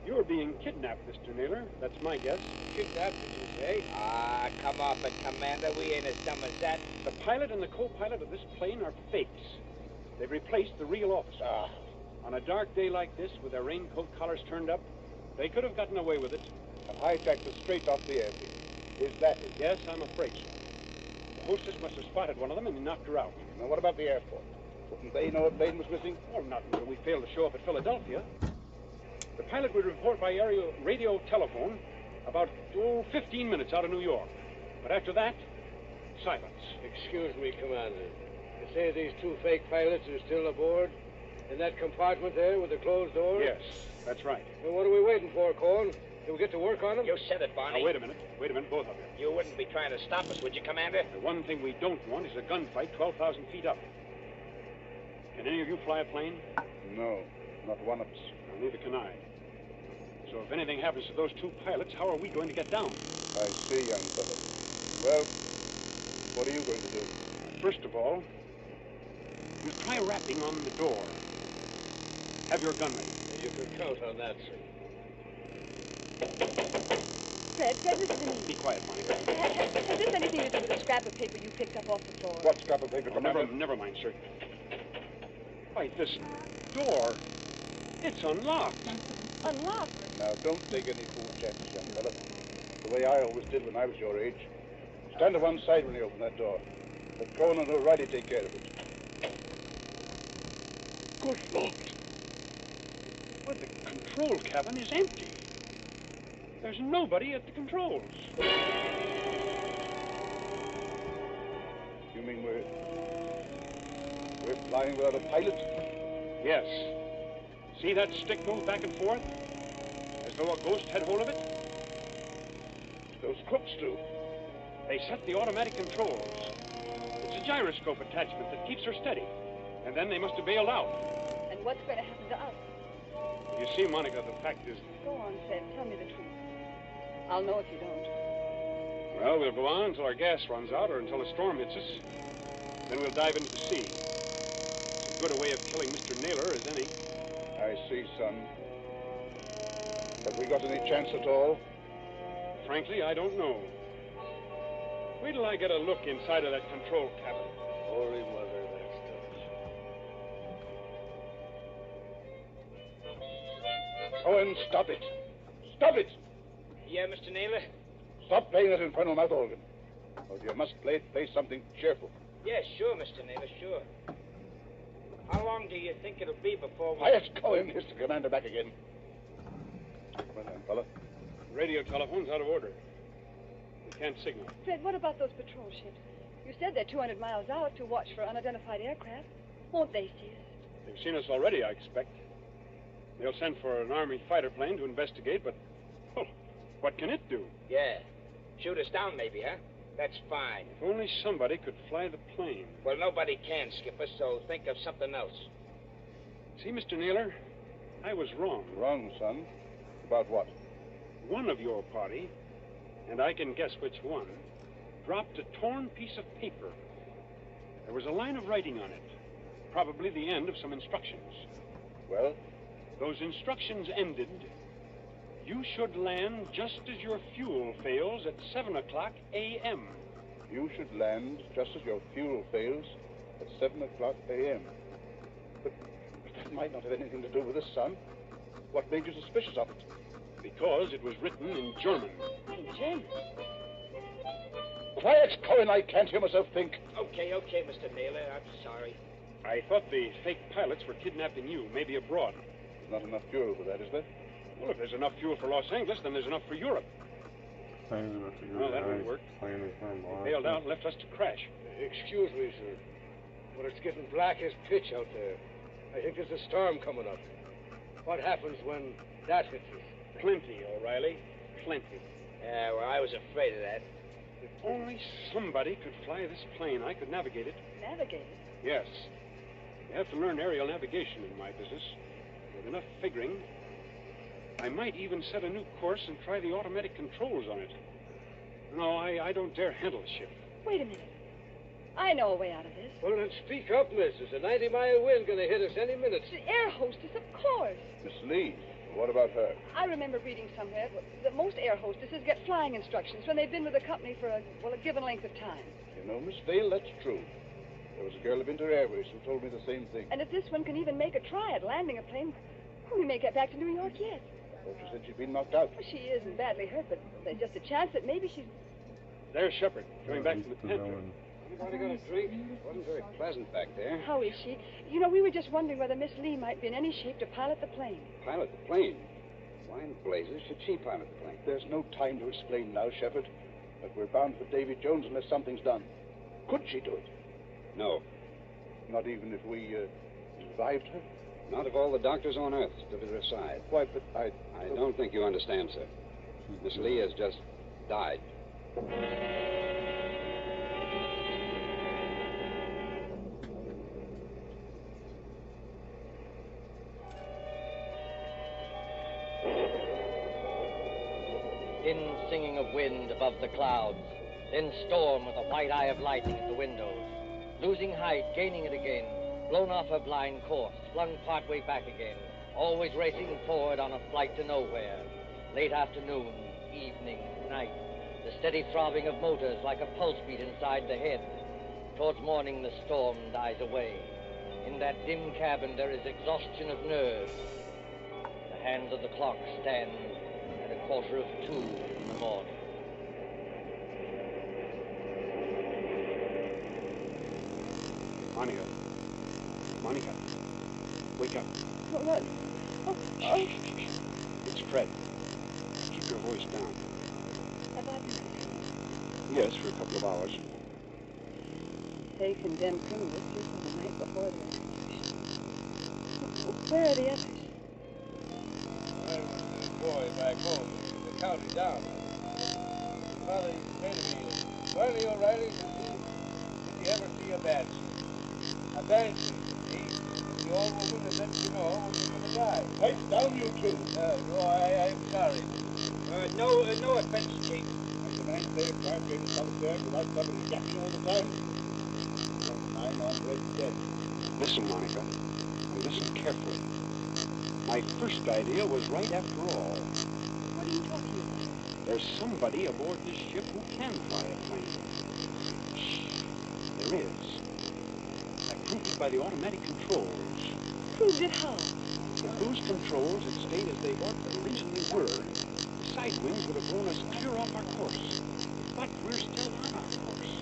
You're being kidnapped, Mr. Naylor. That's my guess.
Kidnapped, did you say?
Ah, come off it, Commander. We ain't as dumb as that.
The pilot and the co-pilot of this plane are fakes. They've replaced the real officer. On a dark day like this, with their raincoat collars turned up, they could have gotten away with it.
And hijacked us straight off the airfield. Is that it?
Yes, I'm afraid so. The hostess must have spotted one of them and he knocked her out.
Now, what about the airport? Wouldn't they know a plane was missing?
Well, not until we failed to show up at Philadelphia. The pilot would report by radio telephone about, 15 minutes out of New York. But after that, silence.
Excuse me, Commander. You say these two fake pilots are still aboard? In that compartment there with the closed door?
Yes, that's right.
Then what are we waiting for, Cohen? Can we get to work on them?
You said it, Barney.
Now, wait a minute, both of you.
You wouldn't be trying to stop us, would you, Commander?
The one thing we don't want is a gunfight 12,000 feet up. Can any of you fly a plane?
No, not one of us.
Well, neither can I. So if anything happens to those two pilots, how are we going to get down?
I see, young fellow. Well, what are you going to do?
First of all, we'll try rapping on the door. Have your gun ready.
You can count on that, sir.
Fred, listen to me.
Be quiet, Monica.
Has this anything to do with the scrap of paper you picked up off the floor?
What scrap of paper, Commander?
Never mind, sir. Why, this door, it's unlocked.
Unlocked?
Now, don't take any fool chances, young fellow. The way I always did when I was your age. Stand to one side when you open that door. Let Cohen and O'Reilly take care of it.
Good Lord. Well, the control cabin is empty. There's nobody at the controls.
You mean we're flying without a pilot?
Yes. See that stick move back and forth? As though a ghost had hold of it?
Those crooks do.
They set the automatic controls. It's a gyroscope attachment that keeps her steady. And then they must have bailed out.
And what's going to happen to us?
You see, Monica, the fact is...
Go on, Fred. Tell me the truth. I'll know if you don't.
Well, we'll go on until our gas runs out or until a storm hits us. Then we'll dive into the sea. It's as good a way of killing Mr. Naylor as any.
I see, son. Have we got any chance at all?
Frankly, I don't know. Wait till I get a look inside of that control cabin.
Holy Mother, that's touch.
Cohen, stop it. Stop it!
Yeah, Mr. Naylor?
Stop playing that infernal mouth organ. Or if you must play something cheerful.
Yeah, sure, Mr. Naylor, sure. How long do you think it'll be before we...
Quiet, Cohen. Here's the commander back again. Well, then, fella.
Radio telephone's out of order. We can't signal.
Fred, what about those patrol ships? You said they're 200 miles out to watch for unidentified aircraft. Won't they see us?
They've seen us already, I expect. They'll send for an Army fighter plane to investigate, but... Oh, what can it do?
Yeah. Shoot us down, maybe, huh? That's fine.
If only somebody could fly the plane.
Well, nobody can, Skipper, so think of something else.
See, Mr. Naylor, I was wrong.
Wrong, son? About what?
One of your party, and I can guess which one, dropped a torn piece of paper. There was a line of writing on it, probably the end of some instructions.
Well?
Those instructions ended, you should land just as your fuel fails at 7 o'clock a.m.
You should land just as your fuel fails at 7 o'clock a.m. But that might not have anything to do with this, son. What made you suspicious of it?
Because it was written in German.
In German?
Quiet, Cohen. I can't hear myself think.
Okay, Mr. Naylor. I'm sorry.
I thought the fake pilots were kidnapping you, maybe abroad.
There's not enough fuel for that, is there?
Well, if there's enough fuel for Los Angeles, then there's enough for Europe.
Plane's about to go
Well, that
down.
won't work.
Plane is going to
They bailed out and left us to crash.
Excuse me, sir. But it's getting black as pitch out there. I think there's a storm coming up. What happens when that hits us?
Plenty, O'Reilly. Plenty.
Yeah, well, I was afraid of that.
If only somebody could fly this plane, I could navigate it.
Navigate?
Yes. You have to learn aerial navigation in my business. With enough figuring, I might even set a new course and try the automatic controls on it. No, I don't dare handle the ship.
Wait a minute. I know a way out of this.
Well, then speak up, miss. There's a 90-mile wind going to hit us any minute.
The air hostess, of course.
Miss Lee, what about her?
I remember reading somewhere that most air hostesses get flying instructions when they've been with the company for a given length of time.
You know, Miss Vale, that's true. There was a girl of Inter Airways who told me the same thing.
And if this one can even make a try at landing a plane, we may get back to New York yet.
I thought you said she'd been knocked out.
Well, she isn't badly hurt, but there's just a chance that maybe she's...
There's Shepard, coming back from the pantry.
Anybody got a drink?
Wasn't very pleasant back there.
How is she? You know, we were just wondering whether Miss Lee might be in any shape to pilot the plane.
Pilot the plane? Why in blazes should she pilot the plane?
There's no time to explain now, Shepard. But we're bound for Davy Jones unless something's done. Could she do it?
No.
Not even if we revived her?
Not if all the doctors on Earth stood at her side.
Why, but I
don't think you understand, sir. Miss Lee has just died.
Thin singing of wind above the clouds, then storm with a white eye of lightning at the windows. Losing height, gaining it again, blown off her blind course, flung partway back again, always racing forward on a flight to nowhere. Late afternoon, evening, night, the steady throbbing of motors like a pulse beat inside the head. Towards morning, the storm dies away. In that dim cabin, there is exhaustion of nerves. The hands of the clock stand at 1:45 in the morning.
Monica, wake up.
What? Oh.
It's Fred. Keep your voice down.
Have I been confused?
Yes, for a couple of hours.
They condemned criminals just on the night before the execution. Where are the others?
I was a boy back home in the county down. Father used to say to me, "Barney O'Reilly, did you ever see a banshee? A banshee, see? The old woman that lets you know when you're going to die."
Pipe down, you two.
I'm sorry.
No offense, Chief. I can I say if I'm being concerned without somebody yapping all the time? I'm on red dead.
Listen, Monica, and listen carefully. My first idea was right after all.
What are you talking about?
There's somebody aboard this ship who can fly a plane. Shh. There is. I proved it by the automatic controls.
Proved it how?
If those controls had stayed as they originally were, the side winds would have blown us clear off our course. But we're still on our course.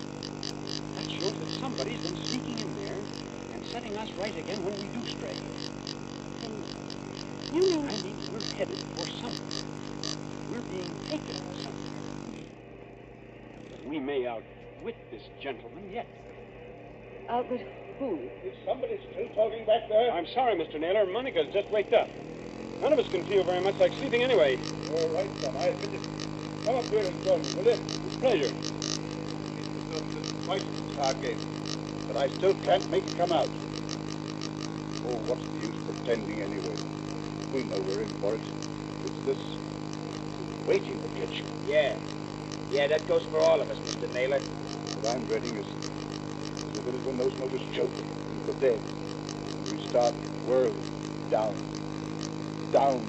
That shows that somebody's been sneaking in there and setting us right again when we do stray.
You mean...
I mean, we're headed for somewhere. We're being taken somewhere. But we may outwit this gentleman yet.
Outwit who?
Is somebody still talking back there?
I'm sorry, Mr. Naylor. Monica's just waked up. None of us can feel very much like sleeping anyway.
All right, son. I admit it. Come up here and join me, will you?
With pleasure.
It's quite a hard game, but I still can't make it come out. Oh, what's the use pretending anyway? We know we're in for it. It's this waiting to catch you.
Yeah, that goes for all of us, Mr. Naylor.
What I'm dreading is the little one knows no this choke and the dead. And we start whirling down, down,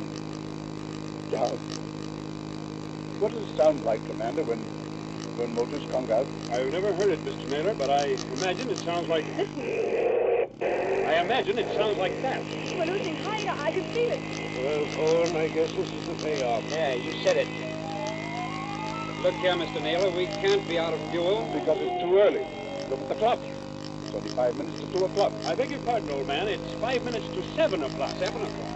down. What does it sound like, Commander, when motors conk out?
I've never heard it, Mr. Naylor, but I imagine it sounds like... I imagine it sounds like that.
We're losing height. I can feel it.
Well, Cohen, I guess this is the payoff.
Yeah, you said it.
Look here, Mr. Naylor, we can't be out of fuel.
Because it's too early. Look at the clock. It's only 5 minutes to 2 o'clock.
I beg your pardon, old man. It's 5 minutes to 7 o'clock.
7 o'clock.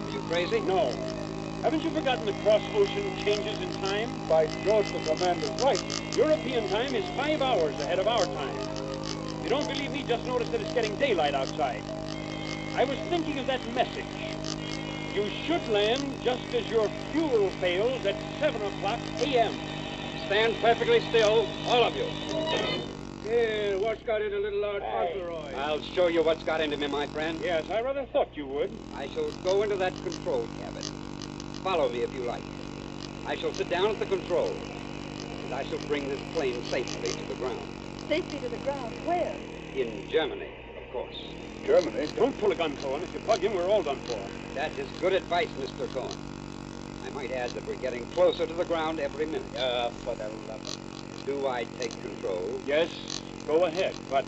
Are you crazy?
No. Haven't you forgotten the cross-ocean changes in time?
By George, the commander's right.
European time is 5 hours ahead of our time. If you don't believe me, just notice that it's getting daylight outside. I was thinking of that message. You should land just as your fuel fails at 7 o'clock a.m.
Stand perfectly still, all of you.
Yeah, what's got into little Lord Fauntleroy?
I'll show you what's got into me, my friend.
Yes, I rather thought you would.
I shall go into that control cabin. Follow me if you like. I shall sit down at the controls, and I shall bring this plane safely to the ground.
Safely to the ground. Where?
In Germany, of course.
Germany?
Don't pull a gun, Cohen. If you plug in, we're all done for.
That is good advice, Mr. Cohen. I might add that we're getting closer to the ground every minute.
For the love of...
Do I take control?
Yes, go ahead, but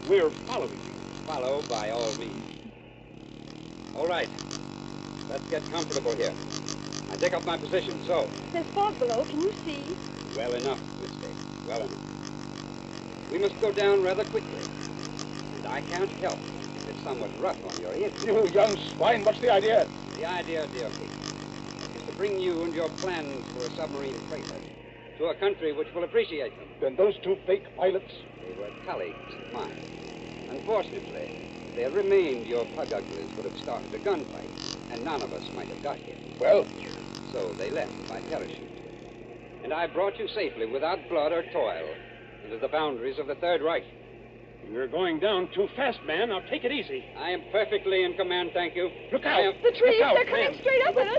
we're following you.
Follow by all means. All right. Let's get comfortable here. I take up my position, so.
There's fog below. Can you see?
Well enough, Miss Day. Well enough. We must go down rather quickly. And I can't help if it's somewhat rough on your ears.
You young swine, what's the idea?
The idea, dear Pete, is to bring you and your plans for a submarine freighter to a country which will appreciate them.
Then those two fake pilots?
They were colleagues of mine. Unfortunately, if they had remained, your pug uglies would have started a gunfight, and none of us might have got here.
Well?
So they left by parachute. And I brought you safely, without blood or toil, into the boundaries of the Third Reich.
You're going down too fast, man. Now take it easy.
I am perfectly in command, thank you.
Look out!
The trees,
Look out,
they're coming
man.
straight up at us.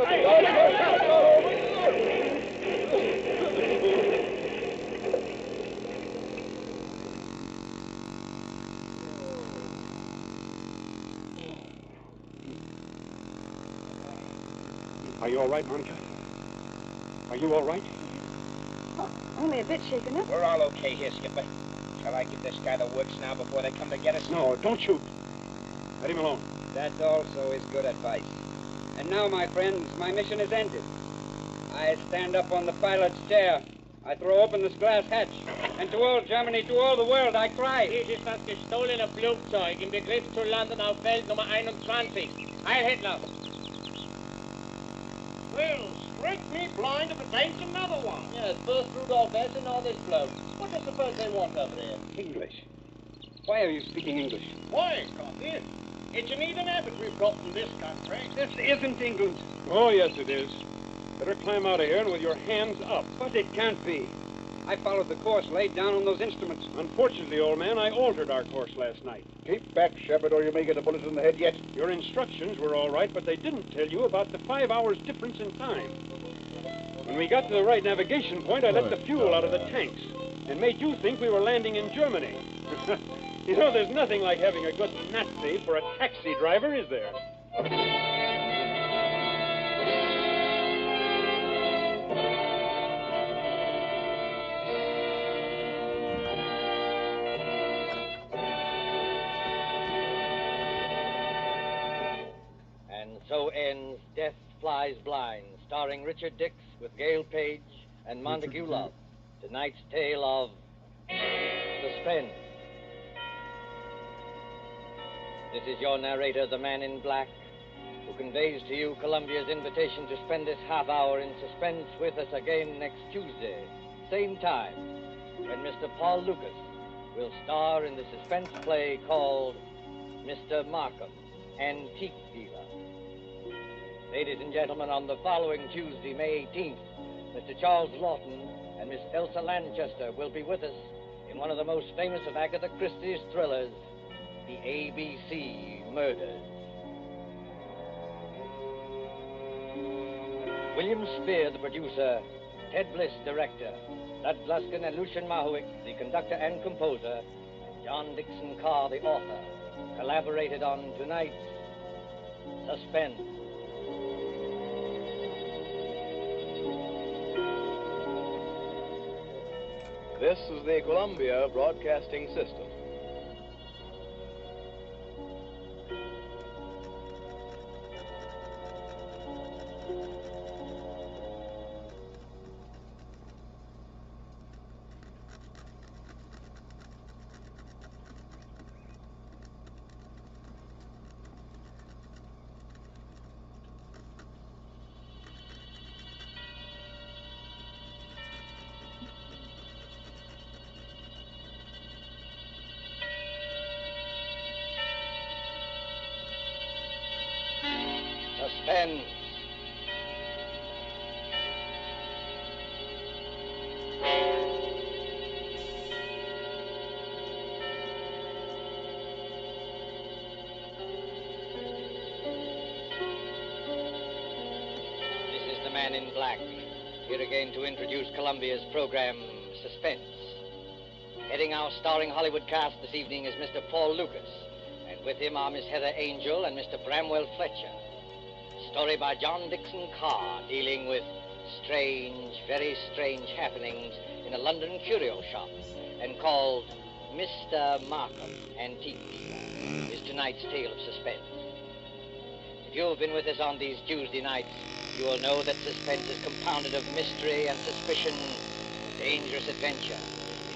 Are you all right, Monica? Are you all right?
Only a bit shaken up.
We're all okay here, Skipper. Shall I give this guy the works now before they come to get us?
No, don't shoot. Let him alone.
That also is good advice. And now, my friends, my mission is ended. I stand up on the pilot's chair. I throw open this glass hatch. And to all Germany, to all the world, I cry.
Dies ist das gestohlene Flugzeug im Begriff zu landen auf Feld Nummer 21. Heil Hitler! Well, strike me blind if it ain't another one. Yes, first Rudolph S. and now this bloke. What do you suppose they want over there?
English. Why are you speaking English?
Why, Coffee? It's an even habit we've got in this country.
This isn't England.
Oh, yes, it is. Better climb out of here and with your hands up.
But it can't be. I followed the course laid down on those instruments.
Unfortunately, old man, I altered our course last night.
Keep back, Shepard, or you may get a bullet in the head yet.
Your instructions were all right, but they didn't tell you about the 5 hours difference in time. When we got to the right navigation point, I let the fuel out of the tanks and made you think we were landing in Germany. You know, there's nothing like having a good Nazi for a taxi driver, is there?
And so ends Death Flies Blind, starring Richard Dix with Gail Page and Montague Love. Tonight's tale of suspense. This is your narrator, the Man in Black, who conveys to you Columbia's invitation to spend this half hour in suspense with us again next Tuesday, same time, when Mr. Paul Lucas will star in the suspense play called Mr. Markham, Antique Dealer. Ladies and gentlemen, on the following Tuesday, May 18th, Mr. Charles Lawton and Miss Elsa Lanchester will be with us in one of the most famous of Agatha Christie's thrillers, The ABC Murders. William Spear, the producer, Ted Bliss, director, Lud Gluskin and Lucian Mahowick, the conductor and composer, and John Dixon Carr, the author, collaborated on tonight's Suspense.
This is the Columbia Broadcasting System.
Suspense. This is the Man in Black, here again to introduce Columbia's program, Suspense. Heading our starring Hollywood cast this evening is Mr. Paul Lucas, and with him are Miss Heather Angel and Mr. Bramwell Fletcher. Story by John Dixon Carr, dealing with strange, very strange happenings in a London curio shop, and called Mr. Markham, Antique Dealer, is tonight's tale of suspense. If you've been with us on these Tuesday nights, you will know that suspense is compounded of mystery and suspicion, dangerous adventure.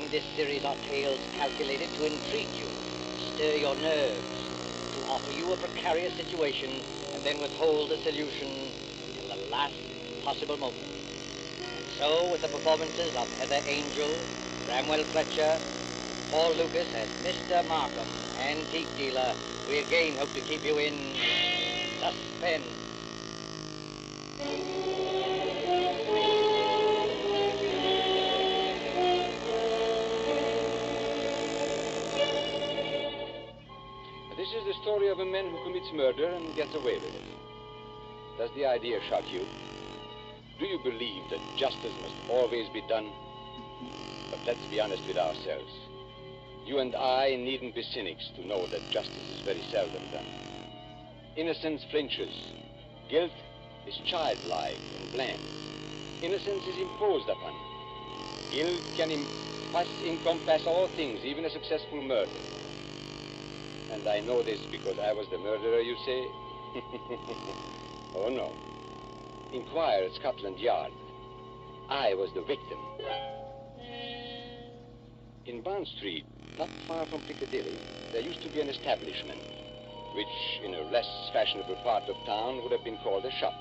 In this series are tales calculated to intrigue you, stir your nerves, to offer you a precarious situation, and then withhold the solution until the last possible moment. And so, with the performances of Heather Angel, Bramwell Fletcher, Paul Lucas as Mr. Markham, antique dealer. We again hope to keep you in suspense.
This is the story of a man who commits murder and gets away with it. Does the idea shock you? Do you believe that justice must always be done? But let's be honest with ourselves. You and I needn't be cynics to know that justice is very seldom done. Innocence flinches. Guilt is childlike and bland. Innocence is imposed upon. Guilt can encompass all things, even a successful murder. And I know this because I was the murderer, you say? Oh, no. Inquire at Scotland Yard. I was the victim. In Bond Street, not far from Piccadilly, there used to be an establishment, which in a less fashionable part of town would have been called a shop.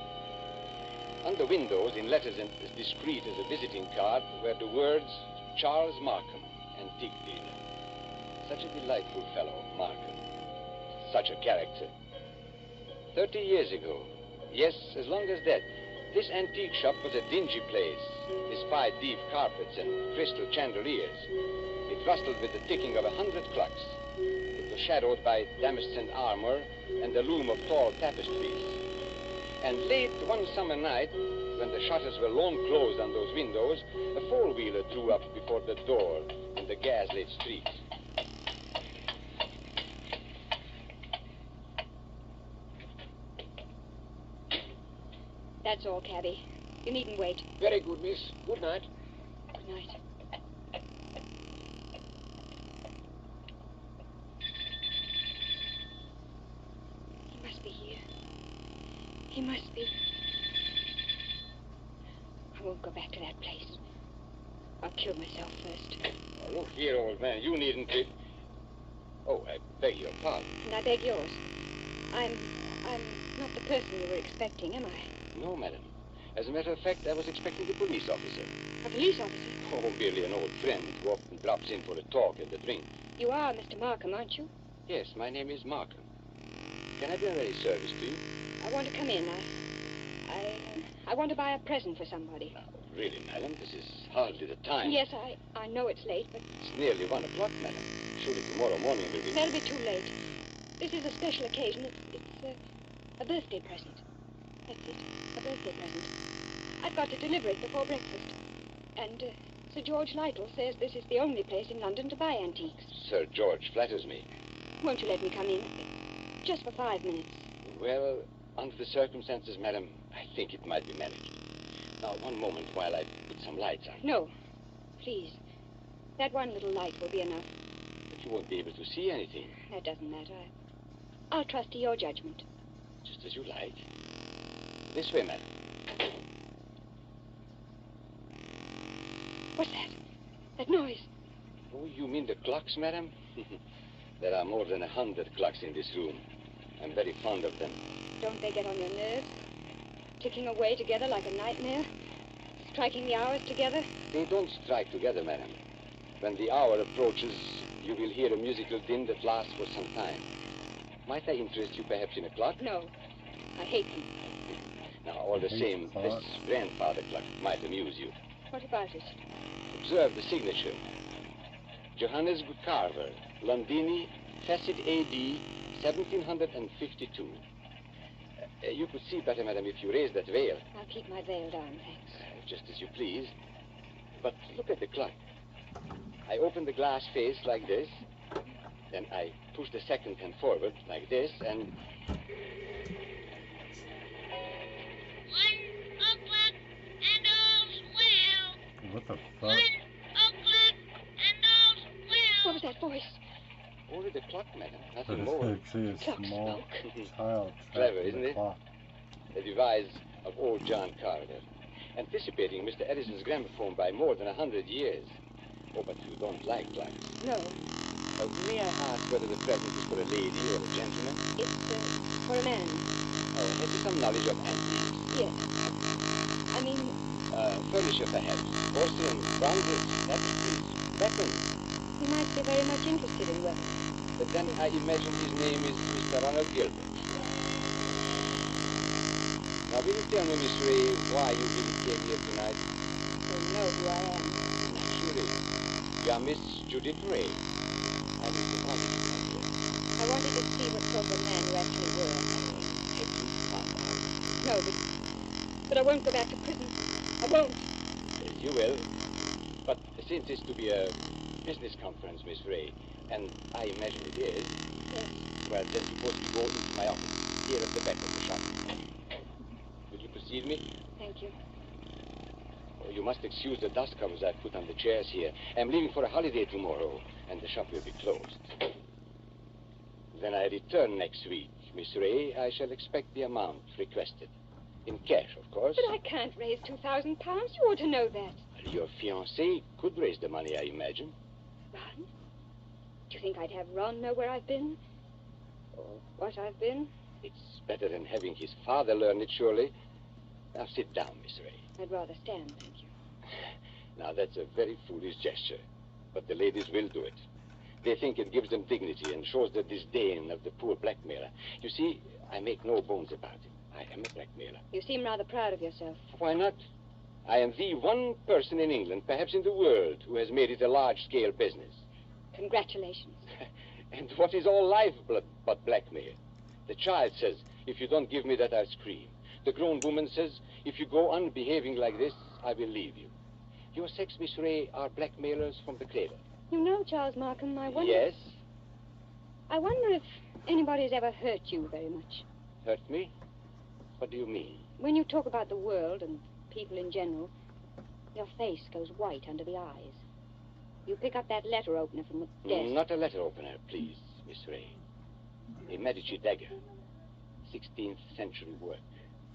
On the windows, in letters as discreet as a visiting card, were the words, Charles Markham, antique dealer. Such a delightful fellow, Markham. Such a character. 30 years ago, yes, as long as that, this antique shop was a dingy place, despite deep carpets and crystal chandeliers. It rustled with the ticking of 100 clocks. It was shadowed by damascened armor and the loom of tall tapestries. And late one summer night, when the shutters were long closed on those windows, a four-wheeler drew up before the door in the gas-lit street.
That's all, cabby. You needn't wait.
Very good, miss. Good night.
Good night. He must be here. He must be. I won't go back to that place. I'll kill myself first.
Oh, look here, old man. You needn't be... Oh, I beg your pardon.
And I beg yours. I'm not the person you were expecting, am I?
No, madam. As a matter of fact, I was expecting the police officer.
A police officer?
Oh, merely an old friend who often drops in for a talk and a drink.
You are Mr. Markham, aren't you?
Yes, my name is Markham. Can I be of any service to you?
I want to come in. I want to buy a present for somebody.
Now, really, madam, this is hardly the time.
Yes, I know it's late, but...
It's nearly 1 o'clock, madam. Surely tomorrow morning will be...
That'll be too late. This is a special occasion. It's a birthday present. That's it. A birthday present. I've got to deliver it before breakfast. And Sir George Lytle says this is the only place in London to buy antiques.
Sir George flatters me.
Won't you let me come in? Just for 5 minutes.
Well, under the circumstances, madam, I think it might be managed. Now, one moment while I put some lights on.
No. Please. That one little light will be enough.
But you won't be able to see anything.
That doesn't matter. I'll trust to your judgment.
Just as you like. This way, madam.
What's that? That noise?
Oh, you mean the clocks, madam? There are more than 100 clocks in this room. I'm very fond of them.
Don't they get on your nerves? Ticking away together like a nightmare? Striking the hours together?
They don't strike together, madam. When the hour approaches, you will hear a musical din that lasts for some time. Might I interest you perhaps in a clock?
No. I hate them.
Now, all the same, this grandfather clock might amuse you.
What about it?
Observe the signature. Johannes Carver, Londini, Facet A.D., 1752. You could see better, madam, if you raise that veil.
I'll keep my veil down, thanks.
Just as you please. But look at the clock. I open the glass face like this. Then I push the second hand forward like this, and...
1 o'clock and all's well.
What the
1
fuck?
o'clock and all's well.
What was that voice?
Only the clock, madam.
I
Nothing
just
more.
see a small child
Clever,
trapped in
isn't
the
it?
clock.
The device of old John Carver. Anticipating Mr. Edison's gramophone by more than 100 years. Oh, but you don't like clocks.
No.
May I ask whether the present is for a lady or a gentleman?
It's for a man.
Oh, have you some knowledge of antiques?
Yes. I mean...
Furniture, perhaps. Porcelain, bronzes, tapestries, weapons.
He might be very much interested in weapons.
But then I imagine his name is Mr. Ronald Gilbert. Now, will you tell me, Miss Ray, why you really came here tonight?
You know who I am.
Naturally. You are Miss Judith Ray. I was the one who came here.
I wanted to see what sort of a man you actually were.
Have you found out?
No, but I won't go back to prison. I won't.
You will. But since it's to be a business conference, Miss Ray, and I imagine it is,
Yes.
well, then suppose we go into my office, here at the back of the shop. Will you precede me?
Thank you.
Oh, you must excuse the dust covers I've put on the chairs here. I'm leaving for a holiday tomorrow, and the shop will be closed. Then I return next week. Miss Ray, I shall expect the amount requested. In cash, of course.
But I can't raise 2,000 pounds. You ought to know that.
Well, your fiancé could raise the money, I imagine.
Ron? Do you think I'd have Ron know where I've been? Or what I've been?
It's better than having his father learn it, surely. Now, sit down, Miss Ray.
I'd rather stand, thank you.
Now, that's a very foolish gesture, but the ladies will do it. They think it gives them dignity and shows the disdain of the poor blackmailer. You see, I make no bones about it. I am a blackmailer.
You seem rather proud of yourself.
Why not? I am the one person in England, perhaps in the world, who has made it a large-scale business.
Congratulations.
And what is all life but blackmail? The child says, if you don't give me that, I'll scream. The grown woman says, if you go on behaving like this, I will leave you. Your sex, Miss Ray, are blackmailers from the cradle.
You know, Charles Markham, I wonder...
Yes?
I wonder if anybody has ever hurt you very much.
Hurt me? What do you mean?
When you talk about the world and people in general, your face goes white under the eyes. You pick up that letter opener from the desk.
Not a letter opener, please, Miss Ray. A Medici dagger. 16th century work.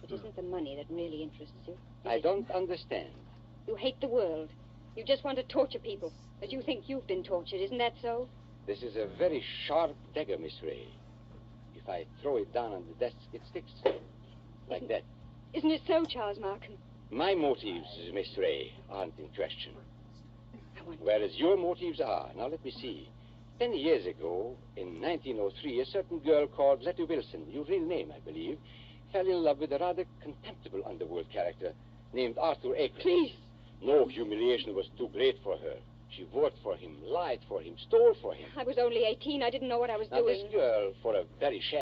It isn't the money that really interests you.
I don't understand.
You hate the world. You just want to torture people, but you think you've been tortured. Isn't that so?
This is a very sharp dagger, Miss Ray. If I throw it down on the desk, it sticks. Like that.
Isn't it so, Charles Markham?
My motives, Miss Ray, aren't in question. Whereas your motives are. Now, let me see. 10 years ago, in 1903, a certain girl called Letty Wilson, your real name, I believe, fell in love with a rather contemptible underworld character named Arthur Akers.
Please.
No humiliation was too great for her. She worked for him, lied for him, stole for him.
I was only 18. I didn't know what I was
Now,
doing.
this girl, for a very shabby